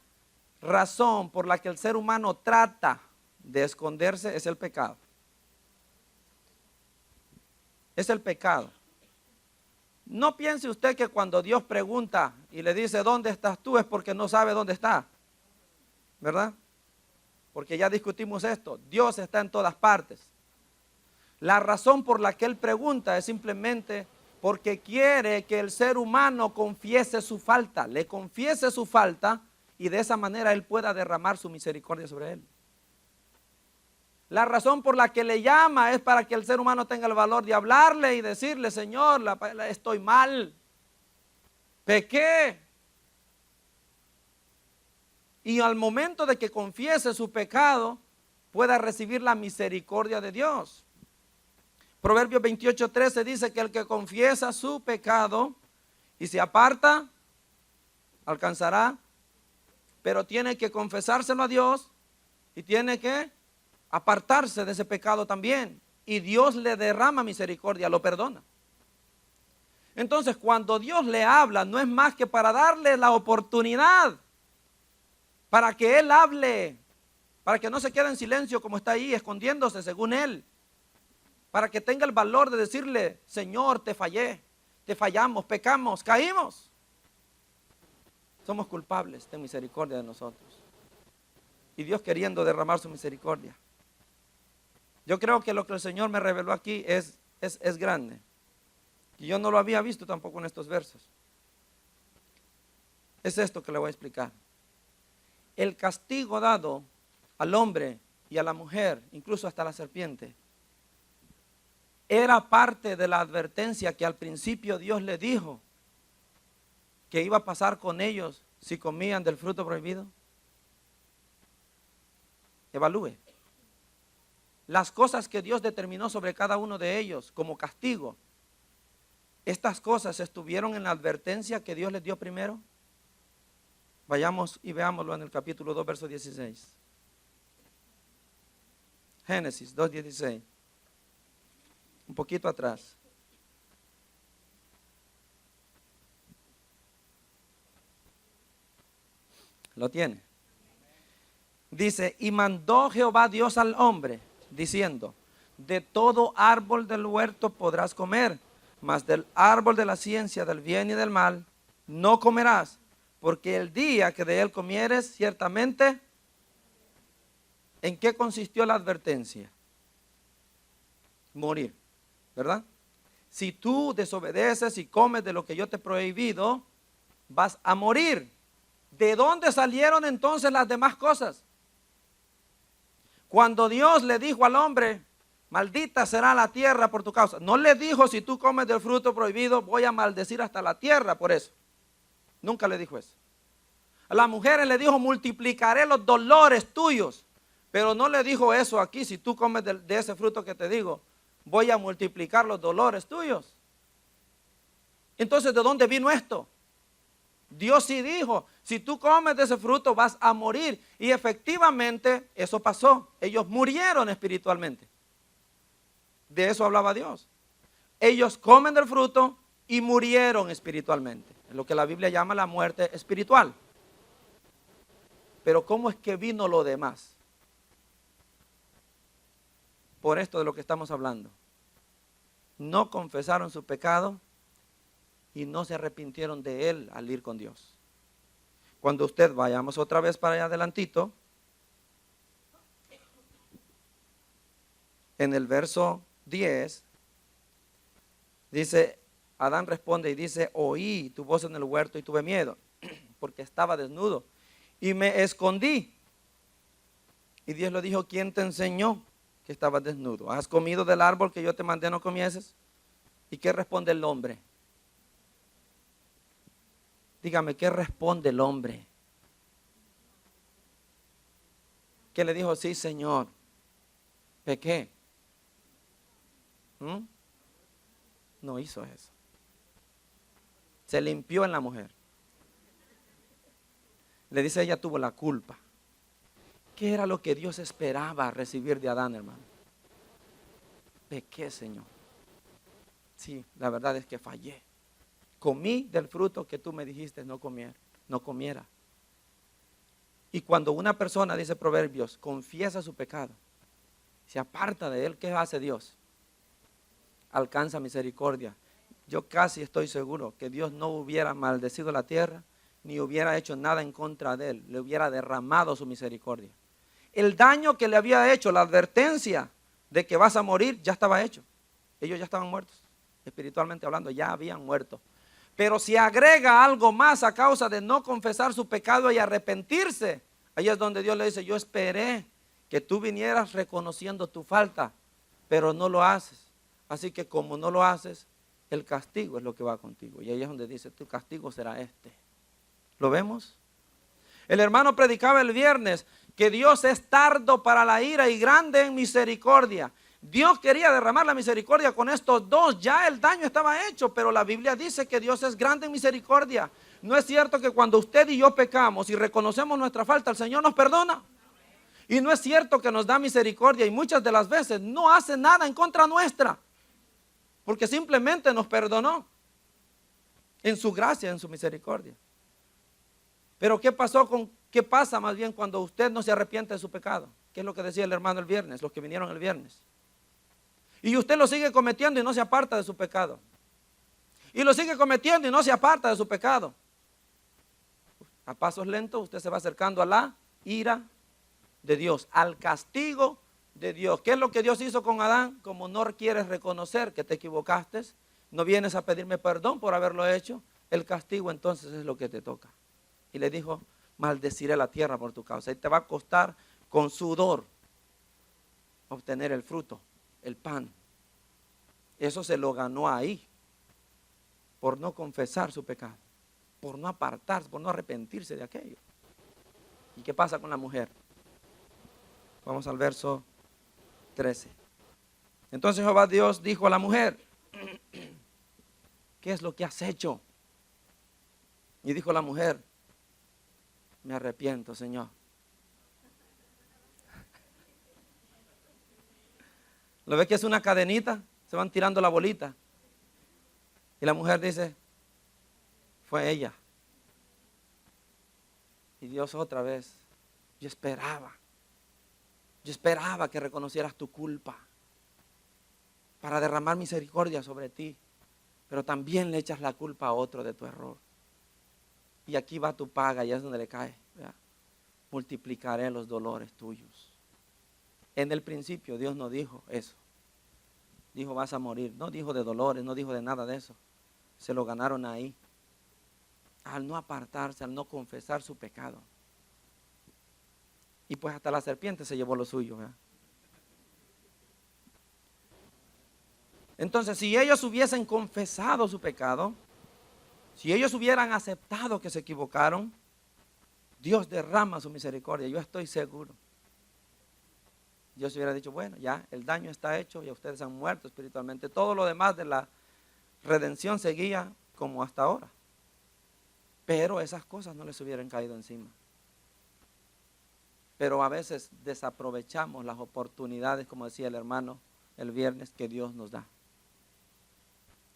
razón por la que el ser humano trata de esconderse es el pecado. Es el pecado. No piense usted que cuando Dios pregunta y le dice, ¿dónde estás tú? Es porque no sabe dónde está. ¿Verdad? Porque ya discutimos esto. Dios está en todas partes. La razón por la que Él pregunta es simplemente porque quiere que el ser humano confiese su falta. Le confiese su falta y de esa manera Él pueda derramar su misericordia sobre él. La razón por la que le llama es para que el ser humano tenga el valor de hablarle y decirle, Señor, estoy mal, pequé. Y al momento de que confiese su pecado, pueda recibir la misericordia de Dios. Proverbios 28:13 dice que el que confiesa su pecado y se aparta, alcanzará. Pero tiene que confesárselo a Dios y tiene que apartarse de ese pecado también. Y Dios le derrama misericordia, lo perdona. Entonces, cuando Dios le habla, no es más que para darle la oportunidad, para que Él hable, para que no se quede en silencio como está ahí, escondiéndose según Él, para que tenga el valor de decirle, Señor, te fallé, te fallamos, pecamos, caímos. Somos culpables, ten misericordia de nosotros. Y Dios queriendo derramar su misericordia. Yo creo que lo que el Señor me reveló aquí es grande. Y yo no lo había visto tampoco en estos versos. Es esto que le voy a explicar. El castigo dado al hombre y a la mujer, incluso hasta la serpiente, era parte de la advertencia que al principio Dios le dijo que iba a pasar con ellos si comían del fruto prohibido. Evalúe. Las cosas que Dios determinó sobre cada uno de ellos como castigo, estas cosas estuvieron en la advertencia que Dios les dio primero. Vayamos y veámoslo en el capítulo 2, verso 16. Génesis 2:16. Un poquito atrás. ¿Lo tiene? Dice, y mandó Jehová Dios al hombre, diciendo, de todo árbol del huerto podrás comer, mas del árbol de la ciencia del bien y del mal no comerás, porque el día que de él comieres, ciertamente, ¿en qué consistió la advertencia? Morir, ¿verdad? Si tú desobedeces y comes de lo que yo te he prohibido, vas a morir. ¿De dónde salieron entonces las demás cosas? Cuando Dios le dijo al hombre, maldita será la tierra por tu causa. No le dijo, si tú comes del fruto prohibido, voy a maldecir hasta la tierra por eso. Nunca le dijo eso. A las mujeres le dijo, multiplicaré los dolores tuyos. Pero no le dijo eso aquí, si tú comes de ese fruto que te digo, voy a multiplicar los dolores tuyos. Entonces, ¿de dónde vino esto? Dios sí dijo, si tú comes de ese fruto vas a morir. Y efectivamente eso pasó. Ellos murieron espiritualmente. De eso hablaba Dios. Ellos comen del fruto y murieron espiritualmente. Es lo que la Biblia llama la muerte espiritual. Pero ¿cómo es que vino lo demás? Por esto de lo que estamos hablando. No confesaron su pecado y no se arrepintieron de él al ir con Dios. Cuando usted, vayamos otra vez para allá adelantito, en el verso 10, dice, Adán responde y dice, oí tu voz en el huerto y tuve miedo, porque estaba desnudo y me escondí. Y Dios le dijo, ¿quién te enseñó que estabas desnudo? ¿Has comido del árbol que yo te mandé no comieses? ¿Y qué responde el hombre? Dígame, ¿qué responde el hombre? Que le dijo, sí, Señor, pequé. No hizo eso. Se limpió en la mujer. Le dice, ella tuvo la culpa. ¿Qué era lo que Dios esperaba recibir de Adán, hermano? Pequé, Señor. Sí, la verdad es que fallé. Comí del fruto que tú me dijiste no comiera. Y cuando una persona, dice Proverbios, confiesa su pecado, se aparta de él, ¿qué hace Dios? Alcanza misericordia. Yo casi estoy seguro que Dios no hubiera maldecido la tierra, ni hubiera hecho nada en contra de él, le hubiera derramado su misericordia. El daño que le había hecho, la advertencia de que vas a morir, ya estaba hecho. Ellos ya estaban muertos, espiritualmente hablando, ya habían muerto. Pero si agrega algo más a causa de no confesar su pecado y arrepentirse, ahí es donde Dios le dice, yo esperé que tú vinieras reconociendo tu falta, pero no lo haces. Así que como no lo haces, el castigo es lo que va contigo. Y ahí es donde dice, tu castigo será este. ¿Lo vemos? El hermano predicaba el viernes que Dios es tardo para la ira y grande en misericordia. Dios quería derramar la misericordia con estos dos, ya el daño estaba hecho, pero la Biblia dice que Dios es grande en misericordia. ¿No es cierto que cuando usted y yo pecamos y reconocemos nuestra falta, el Señor nos perdona? Y no es cierto que nos da misericordia y muchas de las veces no hace nada en contra nuestra, porque simplemente nos perdonó en su gracia, en su misericordia. Pero ¿qué pasa más bien cuando usted no se arrepiente de su pecado? ¿Qué es lo que decía el hermano el viernes, los que vinieron el viernes? Y usted lo sigue cometiendo y no se aparta de su pecado. Y lo sigue cometiendo y no se aparta de su pecado. A pasos lentos usted se va acercando a la ira de Dios, al castigo de Dios. ¿Qué es lo que Dios hizo con Adán? Como no quieres reconocer que te equivocaste, no vienes a pedirme perdón por haberlo hecho, el castigo entonces es lo que te toca. Y le dijo, maldeciré la tierra por tu causa. Y te va a costar con sudor obtener el fruto, el pan. Eso se lo ganó ahí, por no confesar su pecado, por no apartarse, por no arrepentirse de aquello. ¿Y qué pasa con la mujer? Vamos al verso 13. Entonces Jehová Dios dijo a la mujer, ¿qué es lo que has hecho? Y dijo la mujer, me arrepiento, Señor. ¿Lo ves que es una cadenita? Se van tirando la bolita. Y la mujer dice, fue ella. Y Dios otra vez, yo esperaba que reconocieras tu culpa para derramar misericordia sobre ti, pero también le echas la culpa a otro de tu error. Y aquí va tu paga y es donde le cae. ¿Verdad? Multiplicaré los dolores tuyos. En el principio Dios no dijo eso. Dijo vas a morir. No dijo de dolores, no dijo de nada de eso. Se lo ganaron ahí. Al no apartarse, al no confesar su pecado. Y pues hasta la serpiente se llevó lo suyo. ¿Verdad? Entonces, si ellos hubiesen confesado su pecado, si ellos hubieran aceptado que se equivocaron, Dios derrama su misericordia, yo estoy seguro. Dios hubiera dicho, bueno, ya el daño está hecho, ya ustedes han muerto espiritualmente. Todo lo demás de la redención seguía como hasta ahora. Pero esas cosas no les hubieran caído encima. Pero a veces desaprovechamos las oportunidades, como decía el hermano el viernes, que Dios nos da.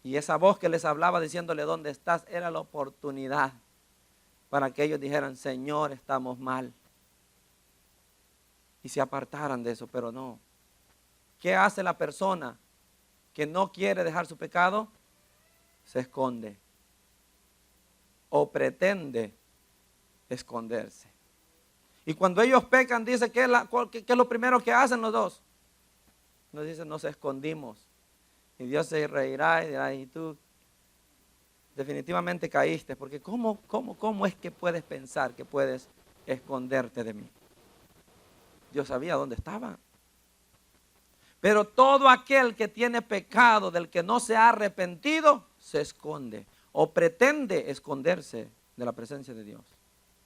Y esa voz que les hablaba diciéndole dónde estás, era la oportunidad para que ellos dijeran, Señor, estamos mal. Y se apartaran de eso, pero no. ¿Qué hace la persona que no quiere dejar su pecado? Se esconde. O pretende esconderse. Y cuando ellos pecan, dice, ¿qué es lo primero que hacen los dos? Nos dicen, nos escondimos. Y Dios se reirá y dirá, y tú definitivamente caíste, porque ¿cómo es que puedes pensar que puedes esconderte de mí? Dios sabía dónde estaba. Pero todo aquel que tiene pecado, del que no se ha arrepentido, se esconde o pretende esconderse de la presencia de Dios.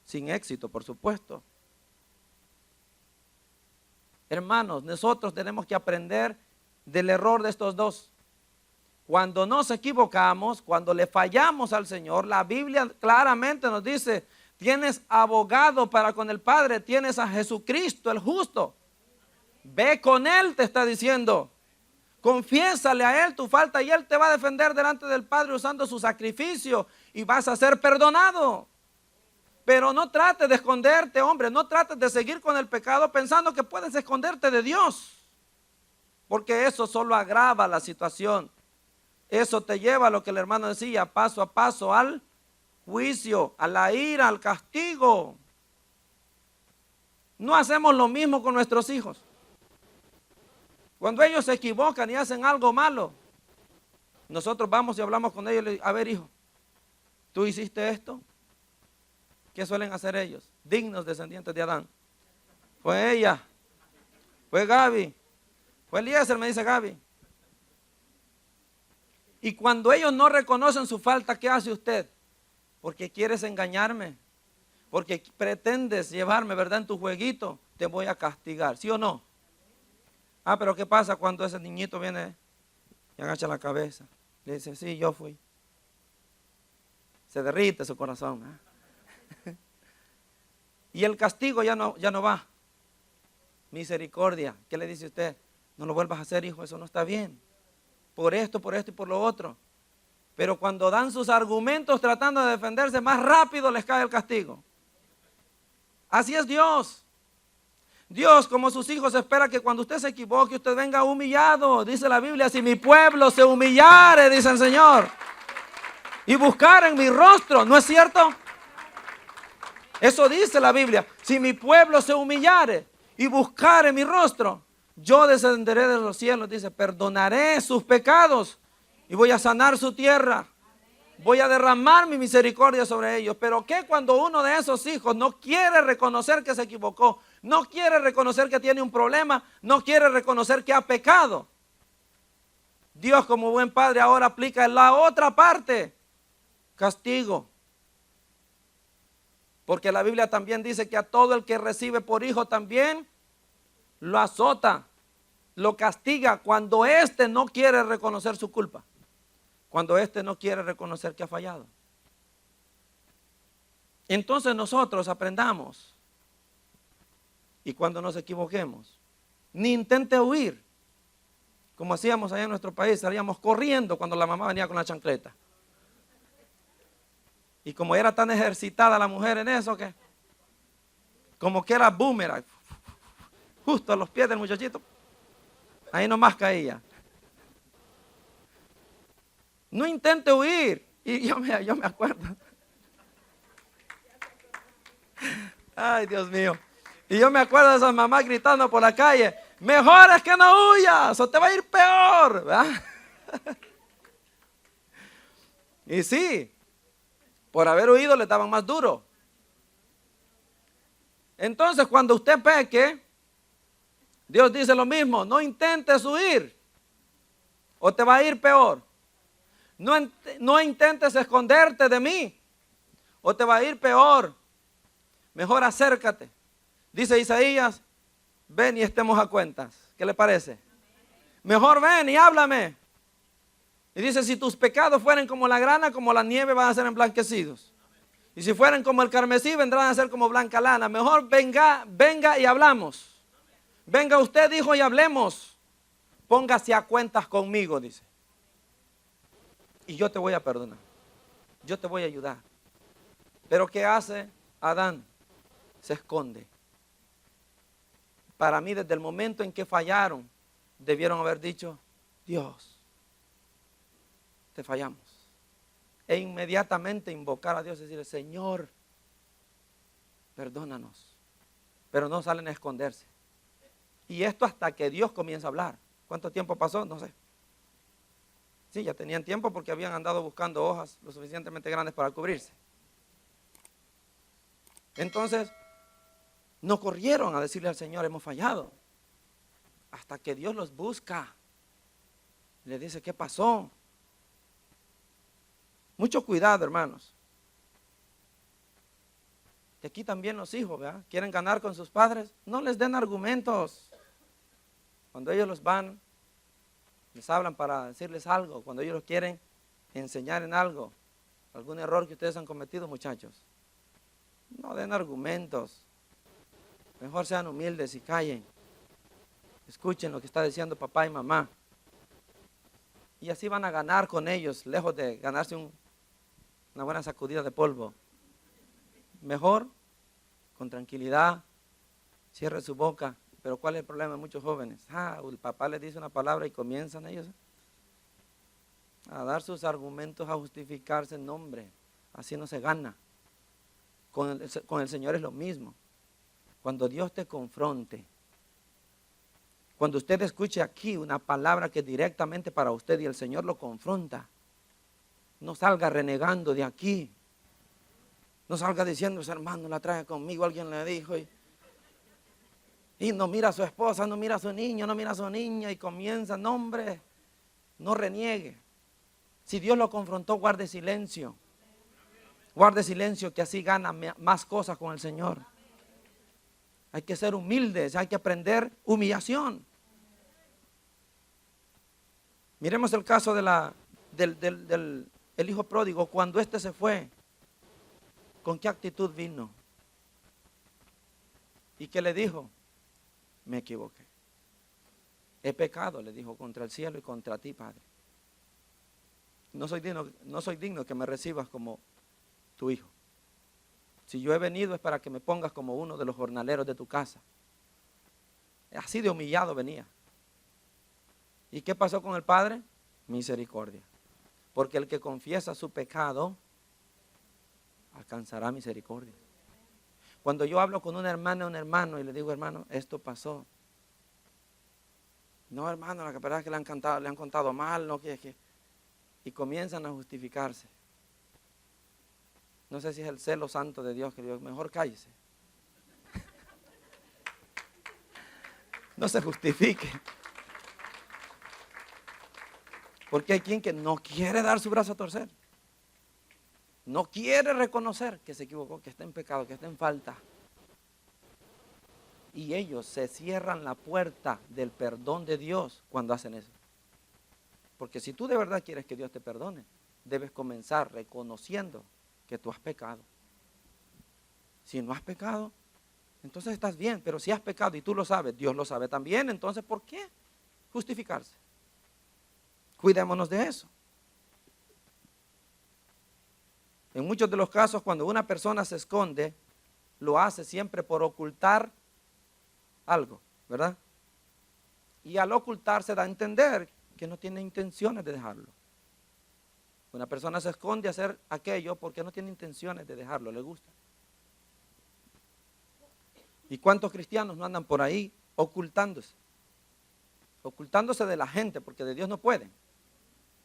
Sin éxito, por supuesto. Hermanos, nosotros tenemos que aprender del error de estos dos. Cuando nos equivocamos, cuando le fallamos al Señor, la Biblia claramente nos dice, tienes abogado para con el Padre, tienes a Jesucristo el justo. Ve con Él, te está diciendo. Confiésale a Él tu falta y Él te va a defender delante del Padre usando su sacrificio y vas a ser perdonado. Pero no trates de esconderte, hombre, no trates de seguir con el pecado pensando que puedes esconderte de Dios. Porque eso solo agrava la situación. Eso te lleva a lo que el hermano decía, paso a paso al juicio, a la ira, al castigo. No hacemos lo mismo con nuestros hijos. Cuando ellos se equivocan y hacen algo malo, nosotros vamos y hablamos con ellos y le decimos, a ver hijo, ¿tú hiciste esto? ¿Qué suelen hacer ellos? Dignos descendientes de Adán. Fue ella, fue Gaby, fue Eliezer, me dice Gaby. Y cuando ellos no reconocen su falta, ¿qué hace usted? Porque quieres engañarme, porque pretendes llevarme, ¿verdad? En tu jueguito, te voy a castigar, ¿sí o no? Ah, pero ¿qué pasa cuando ese niñito viene y agacha la cabeza? Le dice, sí, yo fui. Se derrite su corazón. Y el castigo ya no va. Misericordia. ¿Qué le dice usted? No lo vuelvas a hacer, hijo, eso no está bien. Por esto y por lo otro. Pero cuando dan sus argumentos tratando de defenderse, más rápido les cae el castigo. Así es Dios. Dios, como sus hijos, espera que cuando usted se equivoque, usted venga humillado. Dice la Biblia, si mi pueblo se humillare, dice el Señor, y buscar en mi rostro, ¿no es cierto? Eso dice la Biblia, si mi pueblo se humillare y buscar en mi rostro, yo descenderé de los cielos, dice, perdonaré sus pecados y voy a sanar su tierra. Voy a derramar mi misericordia sobre ellos. Pero ¿qué cuando uno de esos hijos no quiere reconocer que se equivocó? No quiere reconocer que tiene un problema. No quiere reconocer que ha pecado. Dios, como buen padre, ahora aplica la otra parte. Castigo. Porque la Biblia también dice que a todo el que recibe por hijo también lo azota, lo castiga cuando éste no quiere reconocer su culpa. Cuando éste no quiere reconocer que ha fallado. Entonces nosotros aprendamos. Y cuando nos equivoquemos, ni intente huir. Como hacíamos allá en nuestro país, salíamos corriendo cuando la mamá venía con la chancleta. Y como era tan ejercitada la mujer en eso, que como que era boomerang, justo a los pies del muchachito, ahí nomás caía. No intente huir. Y yo me acuerdo. Ay, Dios mío. Y yo me acuerdo de esas mamás gritando por la calle, mejor es que no huyas o te va a ir peor. ¿Verdad? Y sí, por haber huido le daban más duro. Entonces cuando usted peque, Dios dice lo mismo, no intentes huir o te va a ir peor. No intentes esconderte de mí o te va a ir peor. Mejor acércate. Dice Isaías, ven y estemos a cuentas. ¿Qué le parece? Mejor ven y háblame. Y dice, si tus pecados fueren como la grana, como la nieve, van a ser emblanquecidos. Y si fueren como el carmesí, vendrán a ser como blanca lana. Mejor venga y hablamos. Venga usted, hijo, y hablemos. Póngase a cuentas conmigo, dice. Y yo te voy a perdonar. Yo te voy a ayudar. Pero ¿qué hace Adán? Se esconde. Para mí, desde el momento en que fallaron, debieron haber dicho, Dios, te fallamos. E inmediatamente invocar a Dios y decirle, Señor, perdónanos. Pero no salen a esconderse. Y esto hasta que Dios comienza a hablar. ¿Cuánto tiempo pasó? No sé. Sí, ya tenían tiempo porque habían andado buscando hojas lo suficientemente grandes para cubrirse. Entonces, no corrieron a decirle al Señor, hemos fallado. Hasta que Dios los busca. Le dice, ¿qué pasó? Mucho cuidado, hermanos. Y aquí también los hijos, ¿verdad? Quieren ganar con sus padres. No les den argumentos. Cuando ellos los van Les hablan para decirles algo, cuando ellos los quieren enseñar en algo. Algún error que ustedes han cometido, muchachos. No den argumentos. Mejor sean humildes y callen. Escuchen lo que está diciendo papá y mamá. Y así van a ganar con ellos, lejos de ganarse una buena sacudida de polvo. Mejor, con tranquilidad, cierre su boca. Pero ¿cuál es el problema de muchos jóvenes? El papá les dice una palabra y comienzan ellos a dar sus argumentos, a justificarse en nombre. Así no se gana. Con el Señor es lo mismo. Cuando Dios te confronte, cuando usted escuche aquí una palabra que es directamente para usted y el Señor lo confronta, no salga renegando de aquí. No salga diciendo, ese hermano la trae conmigo, alguien le dijo. Y no mira a su esposa, no mira a su niño, no mira a su niña y comienza, no hombre, no reniegue. Si Dios lo confrontó, guarde silencio. Guarde silencio, que así gana más cosas con el Señor. Hay que ser humildes, hay que aprender humillación. Miremos el caso del hijo pródigo. Cuando éste se fue, ¿con qué actitud vino? ¿Y qué le dijo? Me equivoqué. He pecado, le dijo, contra el cielo y contra ti, Padre. No soy digno que me recibas como tu hijo. Si yo he venido es para que me pongas como uno de los jornaleros de tu casa. Así de humillado venía. ¿Y qué pasó con el Padre? Misericordia. Porque el que confiesa su pecado alcanzará misericordia. Cuando yo hablo con una hermana o un hermano y le digo, hermano, esto pasó. No, hermano, la verdad es que le han contado mal, no que. Y comienzan a justificarse. No sé si es el celo santo de Dios que Dios, mejor cállese. No se justifique. Porque hay quien que no quiere dar su brazo a torcer. No quiere reconocer que se equivocó, que está en pecado, que está en falta. Y ellos se cierran la puerta del perdón de Dios cuando hacen eso. Porque si tú de verdad quieres que Dios te perdone, debes comenzar reconociendo que tú has pecado. Si no has pecado, entonces estás bien. Pero si has pecado y tú lo sabes, Dios lo sabe también, entonces ¿por qué justificarse? Cuidémonos de eso. En muchos de los casos, cuando una persona se esconde, lo hace siempre por ocultar algo, ¿verdad? Y al ocultar se da a entender que no tiene intenciones de dejarlo. Una persona se esconde a hacer aquello porque no tiene intenciones de dejarlo, le gusta. ¿Y cuántos cristianos no andan por ahí ocultándose? Ocultándose de la gente porque de Dios no pueden.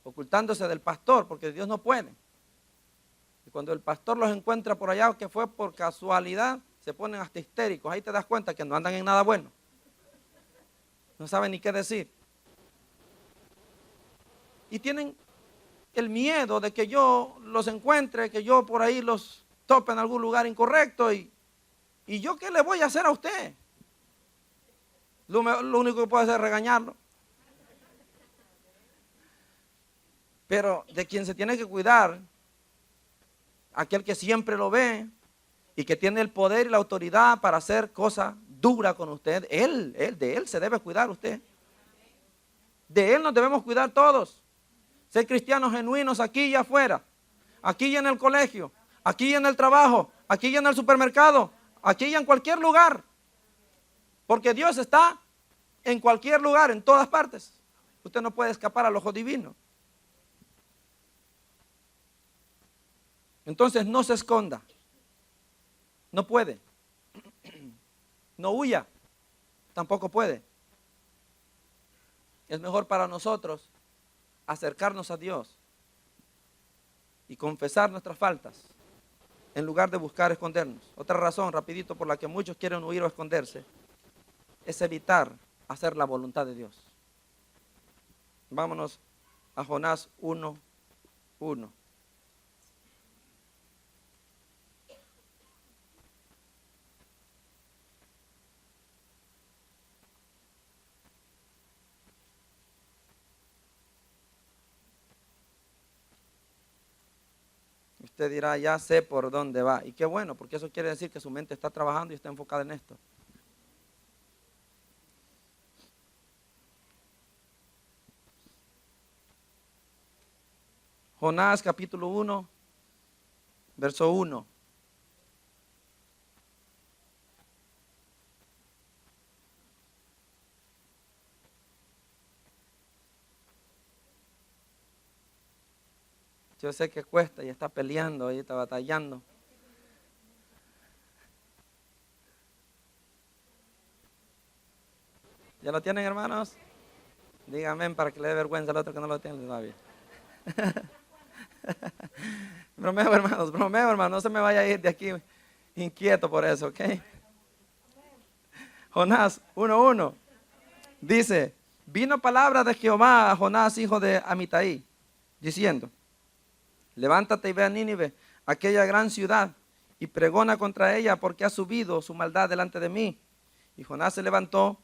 Ocultándose del pastor porque de Dios no pueden. Y cuando el pastor los encuentra por allá, que fue por casualidad, se ponen hasta histéricos. Ahí te das cuenta que no andan en nada bueno. No saben ni qué decir. Y tienen el miedo de que yo los encuentre, que yo por ahí los tope en algún lugar incorrecto. ¿Y yo qué le voy a hacer a usted? Lo único que puedo hacer es regañarlo. Pero de quien se tiene que cuidar, aquel que siempre lo ve y que tiene el poder y la autoridad para hacer cosas duras con usted, de él se debe cuidar usted. De él nos debemos cuidar todos. Ser cristianos genuinos aquí y afuera, aquí y en el colegio, aquí y en el trabajo, aquí y en el supermercado, aquí y en cualquier lugar. Porque Dios está en cualquier lugar, en todas partes. Usted no puede escapar al ojo divino. Entonces no se esconda. No puede. No huya. Tampoco puede. Es mejor para nosotros acercarnos a Dios y confesar nuestras faltas en lugar de buscar escondernos. Otra razón, rapidito, por la que muchos quieren huir o esconderse, es evitar hacer la voluntad de Dios. Vámonos a Jonás 1:1. usted dirá, ya sé por dónde va. Y qué bueno, porque eso quiere decir que su mente está trabajando y está enfocada en esto. Jonás capítulo 1, verso 1. Yo sé que cuesta y está peleando y está batallando. ¿Ya lo tienen, hermanos? Díganme para que le dé vergüenza al otro que no lo tiene todavía. Bromeo, hermanos, no se me vaya a ir de aquí inquieto por eso, ¿ok? Jonás 1:1 dice, vino palabra de Jehová a Jonás, hijo de Amitai, diciendo, levántate y ve a Nínive, aquella gran ciudad, y pregona contra ella, porque ha subido su maldad delante de mí. Y Jonás se levantó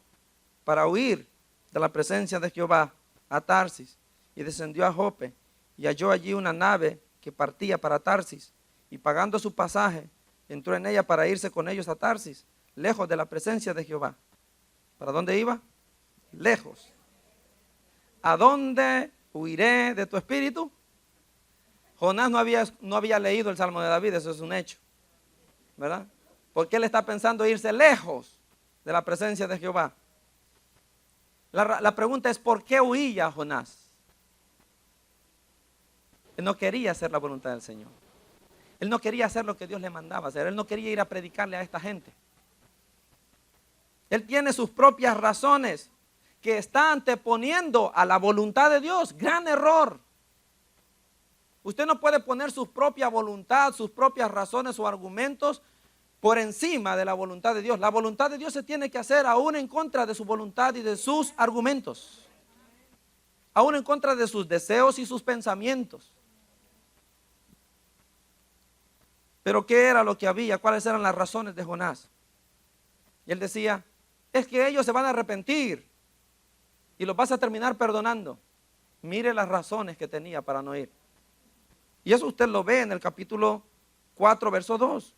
para huir de la presencia de Jehová a Tarsis, y descendió a Jope, y halló allí una nave que partía para Tarsis, y pagando su pasaje, entró en ella para irse con ellos a Tarsis, lejos de la presencia de Jehová. ¿Para dónde iba? Lejos. ¿A dónde huiré de tu espíritu? Jonás no había leído el Salmo de David, eso es un hecho, ¿verdad? Porque él está pensando irse lejos de la presencia de Jehová. La pregunta es, ¿por qué huía Jonás? Él no quería hacer la voluntad del Señor. Él no quería hacer lo que Dios le mandaba hacer. Él no quería ir a predicarle a esta gente. Él tiene sus propias razones que está anteponiendo a la voluntad de Dios. Gran error. Usted no puede poner su propia voluntad, sus propias razones o argumentos por encima de la voluntad de Dios. La voluntad de Dios se tiene que hacer aún en contra de su voluntad y de sus argumentos. Aún en contra de sus deseos y sus pensamientos. Pero ¿qué era lo que había? ¿Cuáles eran las razones de Jonás? Y él decía, es que ellos se van a arrepentir y los vas a terminar perdonando. Mire las razones que tenía para no ir. Y eso usted lo ve en el capítulo 4, verso 2.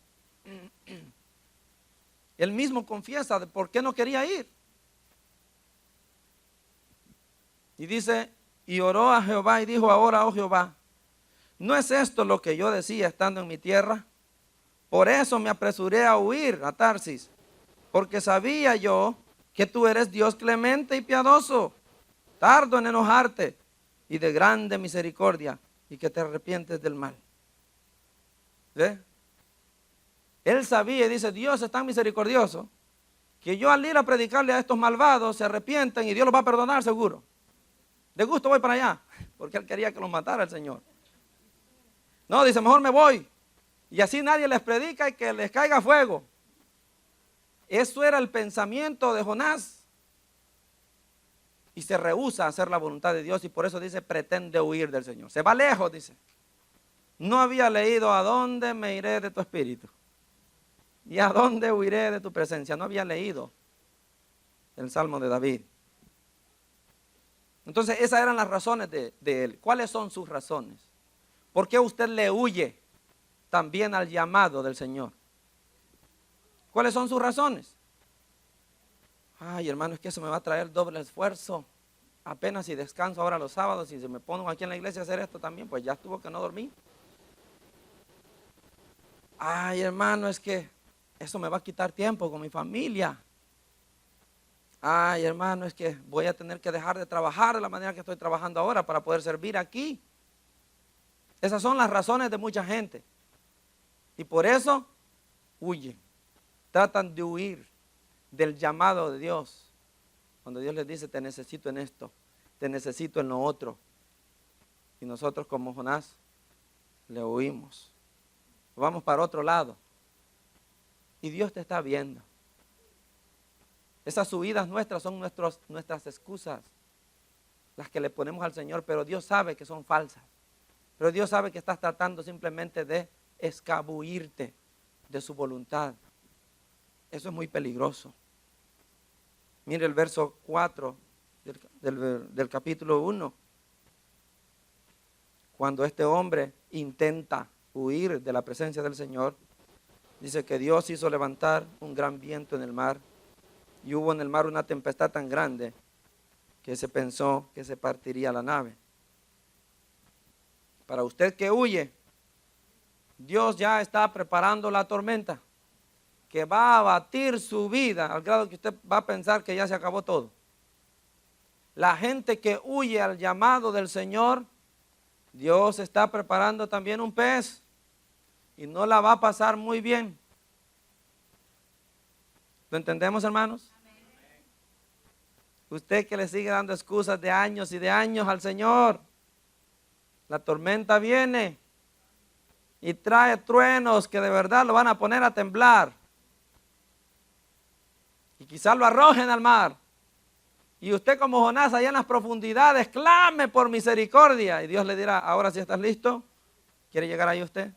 Él mismo confiesa de por qué no quería ir. Y dice, y oró a Jehová y dijo, ahora, oh Jehová, ¿no es esto lo que yo decía estando en mi tierra? Por eso me apresuré a huir a Tarsis, porque sabía yo que tú eres Dios clemente y piadoso, tardo en enojarte y de grande misericordia, y que te arrepientes del mal. ¿Ve? Él sabía y dice, Dios es tan misericordioso que yo al ir a predicarle a estos malvados se arrepienten y Dios los va a perdonar seguro. De gusto voy para allá, porque él quería que los matara el Señor. No, dice, mejor me voy. Y así nadie les predica y que les caiga fuego. Eso era el pensamiento de Jonás. Y se rehúsa a hacer la voluntad de Dios y por eso dice, pretende huir del Señor. Se va lejos, dice. No había leído a dónde me iré de tu espíritu. ¿Y a dónde huiré de tu presencia? No había leído el Salmo de David. Entonces esas eran las razones de él. ¿Cuáles son sus razones? ¿Por qué usted le huye también al llamado del Señor? ¿Cuáles son sus razones? Ay, hermano, es que eso me va a traer doble esfuerzo. Apenas si descanso ahora los sábados y si me pongo aquí en la iglesia a hacer esto también, pues ya estuvo que no dormí. Ay, hermano, es que eso me va a quitar tiempo con mi familia. Ay, hermano, es que voy a tener que dejar de trabajar de la manera que estoy trabajando ahora para poder servir aquí. Esas son las razones de mucha gente. Y por eso huyen. Tratan de huir del llamado de Dios. Cuando Dios les dice, te necesito en esto, te necesito en lo otro. Y nosotros como Jonás le huimos. Vamos para otro lado. Y Dios te está viendo. Esas huidas nuestras son nuestras excusas, las que le ponemos al Señor, pero Dios sabe que son falsas. Pero Dios sabe que estás tratando simplemente de escabullirte de su voluntad. Eso es muy peligroso. Mire el verso 4 del capítulo 1. Cuando este hombre intenta huir de la presencia del Señor, dice que Dios hizo levantar un gran viento en el mar y hubo en el mar una tempestad tan grande que se pensó que se partiría la nave. Para usted que huye, Dios ya está preparando la tormenta que va a abatir su vida al grado que usted va a pensar que ya se acabó todo. La gente que huye al llamado del Señor, Dios está preparando también un pez y no la va a pasar muy bien. ¿Lo entendemos, hermanos? Usted que le sigue dando excusas de años y de años al Señor, la tormenta viene y trae truenos que de verdad lo van a poner a temblar. Y quizás lo arrojen al mar. Y usted como Jonás allá en las profundidades clame por misericordia. Y Dios le dirá, ahora sí estás listo. ¿Quiere llegar ahí usted?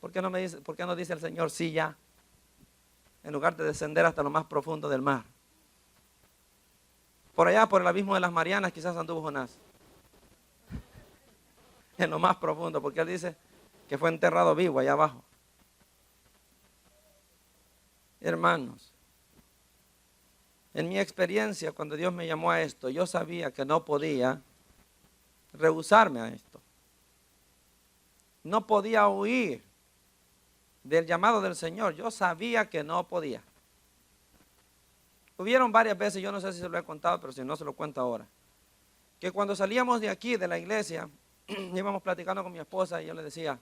¿Por qué no dice el Señor sí ya? En lugar de descender hasta lo más profundo del mar. Por allá, por el abismo de las Marianas, quizás anduvo Jonás. En lo más profundo, porque él dice que fue enterrado vivo allá abajo. Hermanos, en mi experiencia, cuando Dios me llamó a esto, yo sabía que no podía rehusarme a esto. No podía huir del llamado del Señor. Yo sabía que no podía. Hubieron varias veces, yo no sé si se lo he contado, pero si no se lo cuento ahora, que cuando salíamos de aquí, de la iglesia, íbamos platicando con mi esposa y yo le decía,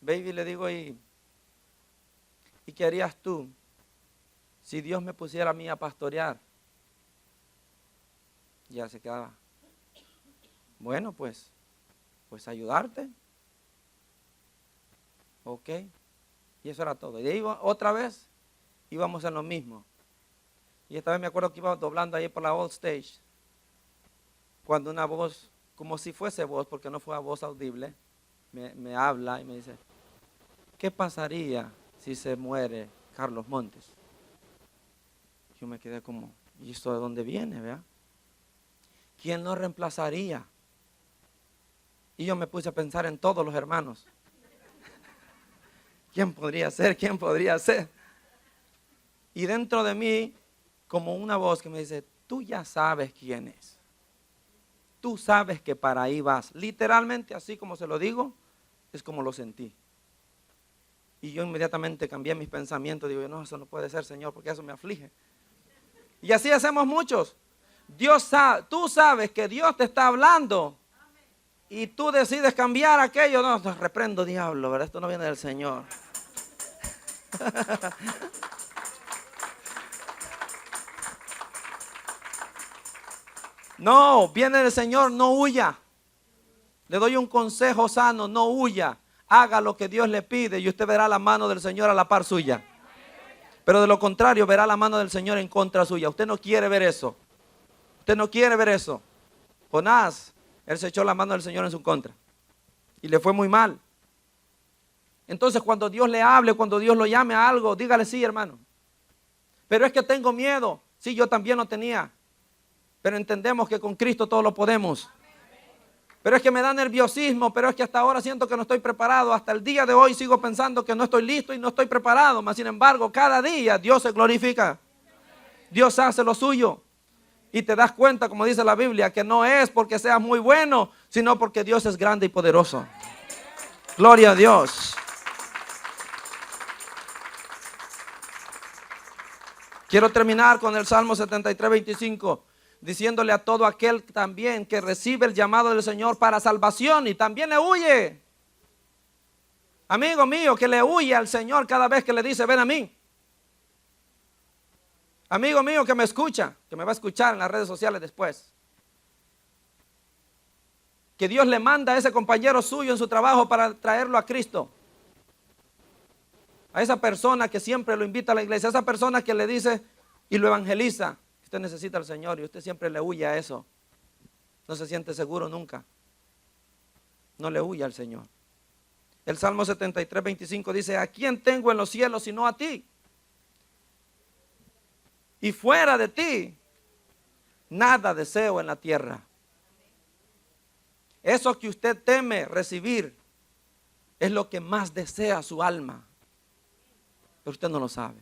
baby, le digo, ¿y qué harías tú si Dios me pusiera a mí a pastorear? Y ya se quedaba, bueno, pues ayudarte. Ok. Y eso era todo. Y de ahí otra vez íbamos en lo mismo. Y esta vez me acuerdo que iba doblando ahí por la Old Stage, cuando una voz, como si fuese voz, porque no fue voz audible, me habla y me dice, ¿qué pasaría si se muere Carlos Montes? Yo me quedé como, ¿y esto de dónde viene, vea? ¿Quién lo reemplazaría? Y yo me puse a pensar en todos los hermanos. ¿Quién podría ser? ¿Quién podría ser? Y dentro de mí, como una voz que me dice, tú ya sabes quién es. Tú sabes que para ahí vas. Literalmente, así como se lo digo, es como lo sentí. Y yo inmediatamente cambié mis pensamientos. Digo, no, eso no puede ser, Señor, porque eso me aflige. Y así hacemos muchos. Tú sabes que Dios te está hablando y tú decides cambiar aquello. No, reprendo, diablo, ¿verdad? Esto no viene del Señor. No, viene del Señor, no huya. Le doy un consejo sano, no huya. Haga lo que Dios le pide y usted verá la mano del Señor a la par suya. Pero de lo contrario, verá la mano del Señor en contra suya. Usted no quiere ver eso. Usted no quiere ver eso. Jonás, él se echó la mano del Señor en su contra. Y le fue muy mal. Entonces, cuando Dios le hable, cuando Dios lo llame a algo, dígale sí, hermano. Pero es que tengo miedo. Sí, yo también lo tenía. Pero entendemos que con Cristo todo lo podemos. Pero es que me da nerviosismo, pero es que hasta ahora siento que no estoy preparado. Hasta el día de hoy sigo pensando que no estoy listo y no estoy preparado. Mas sin embargo, cada día Dios se glorifica. Dios hace lo suyo. Y te das cuenta, como dice la Biblia, que no es porque seas muy bueno, sino porque Dios es grande y poderoso. Gloria a Dios. Quiero terminar con el Salmo 73, 25. Diciéndole a todo aquel también que recibe el llamado del Señor para salvación y también le huye. Amigo mío, que le huye al Señor cada vez que le dice, ven a mí. Amigo mío que me escucha, que me va a escuchar en las redes sociales después. Que Dios le manda a ese compañero suyo en su trabajo para traerlo a Cristo. A esa persona que siempre lo invita a la iglesia, a esa persona que le dice y lo evangeliza. Usted necesita al Señor y usted siempre le huye a eso. No se siente seguro nunca. No le huye al Señor. El Salmo 73, 25 dice, ¿a quién tengo en los cielos sino a ti? Y fuera de ti, nada deseo en la tierra. Eso que usted teme recibir, es lo que más desea su alma. Pero usted no lo sabe.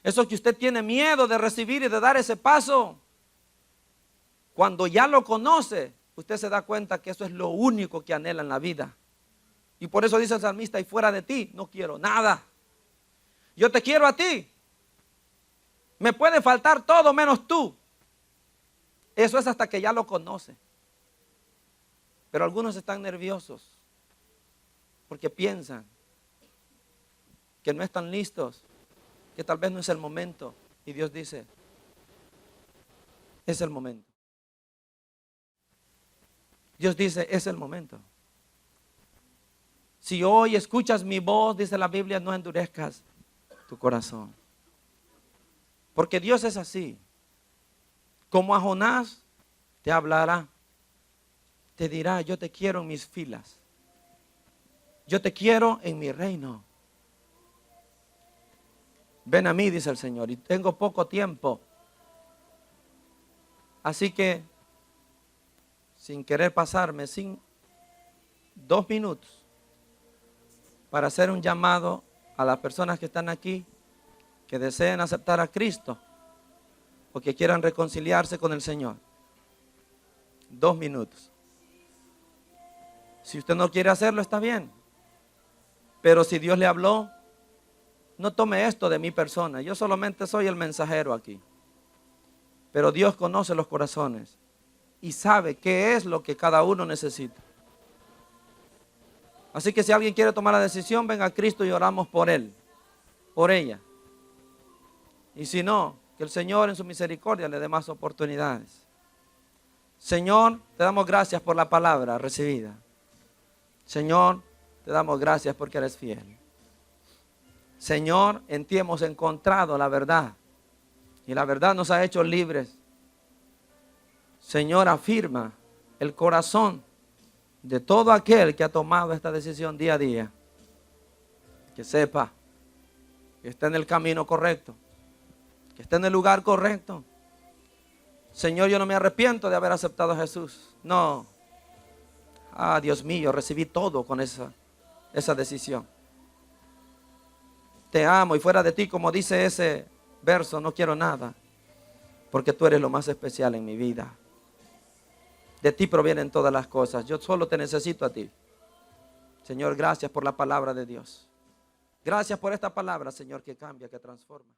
Eso que usted tiene miedo de recibir y de dar ese paso, cuando ya lo conoce, usted se da cuenta que eso es lo único que anhela en la vida. Y por eso dice el salmista, y fuera de ti no quiero nada. Yo te quiero a ti. Me puede faltar todo menos tú. Eso es hasta que ya lo conoce. Pero algunos están nerviosos porque piensan que no están listos, que tal vez no es el momento. Y Dios dice, es el momento. Dios dice, es el momento. Si hoy escuchas mi voz, dice la Biblia, no endurezcas tu corazón. Porque Dios es así. Como a Jonás te hablará. Te dirá, yo te quiero en mis filas. Yo te quiero en mi reino. Ven a mí, dice el Señor, y tengo poco tiempo. Así que, sin querer pasarme, 2 minutos, para hacer un llamado a las personas que están aquí, que deseen aceptar a Cristo, o que quieran reconciliarse con el Señor. 2 minutos. Si usted no quiere hacerlo, está bien. Pero si Dios le habló, no tome esto de mi persona. Yo solamente soy el mensajero aquí. Pero Dios conoce los corazones y sabe qué es lo que cada uno necesita. Así que si alguien quiere tomar la decisión, venga a Cristo y oramos por él, por ella. Y si no, que el Señor en su misericordia le dé más oportunidades. Señor, te damos gracias por la palabra recibida. Señor, te damos gracias porque eres fiel. Señor, en ti hemos encontrado la verdad. Y la verdad nos ha hecho libres. Señor, afirma el corazón de todo aquel que ha tomado esta decisión día a día. Que sepa que está en el camino correcto. Que está en el lugar correcto. Señor, yo no me arrepiento de haber aceptado a Jesús. No. Dios mío, recibí todo con esa decisión. Te amo y fuera de ti, como dice ese verso, no quiero nada. Porque tú eres lo más especial en mi vida. De ti provienen todas las cosas. Yo solo te necesito a ti. Señor, gracias por la palabra de Dios. Gracias por esta palabra, Señor, que cambia, que transforma.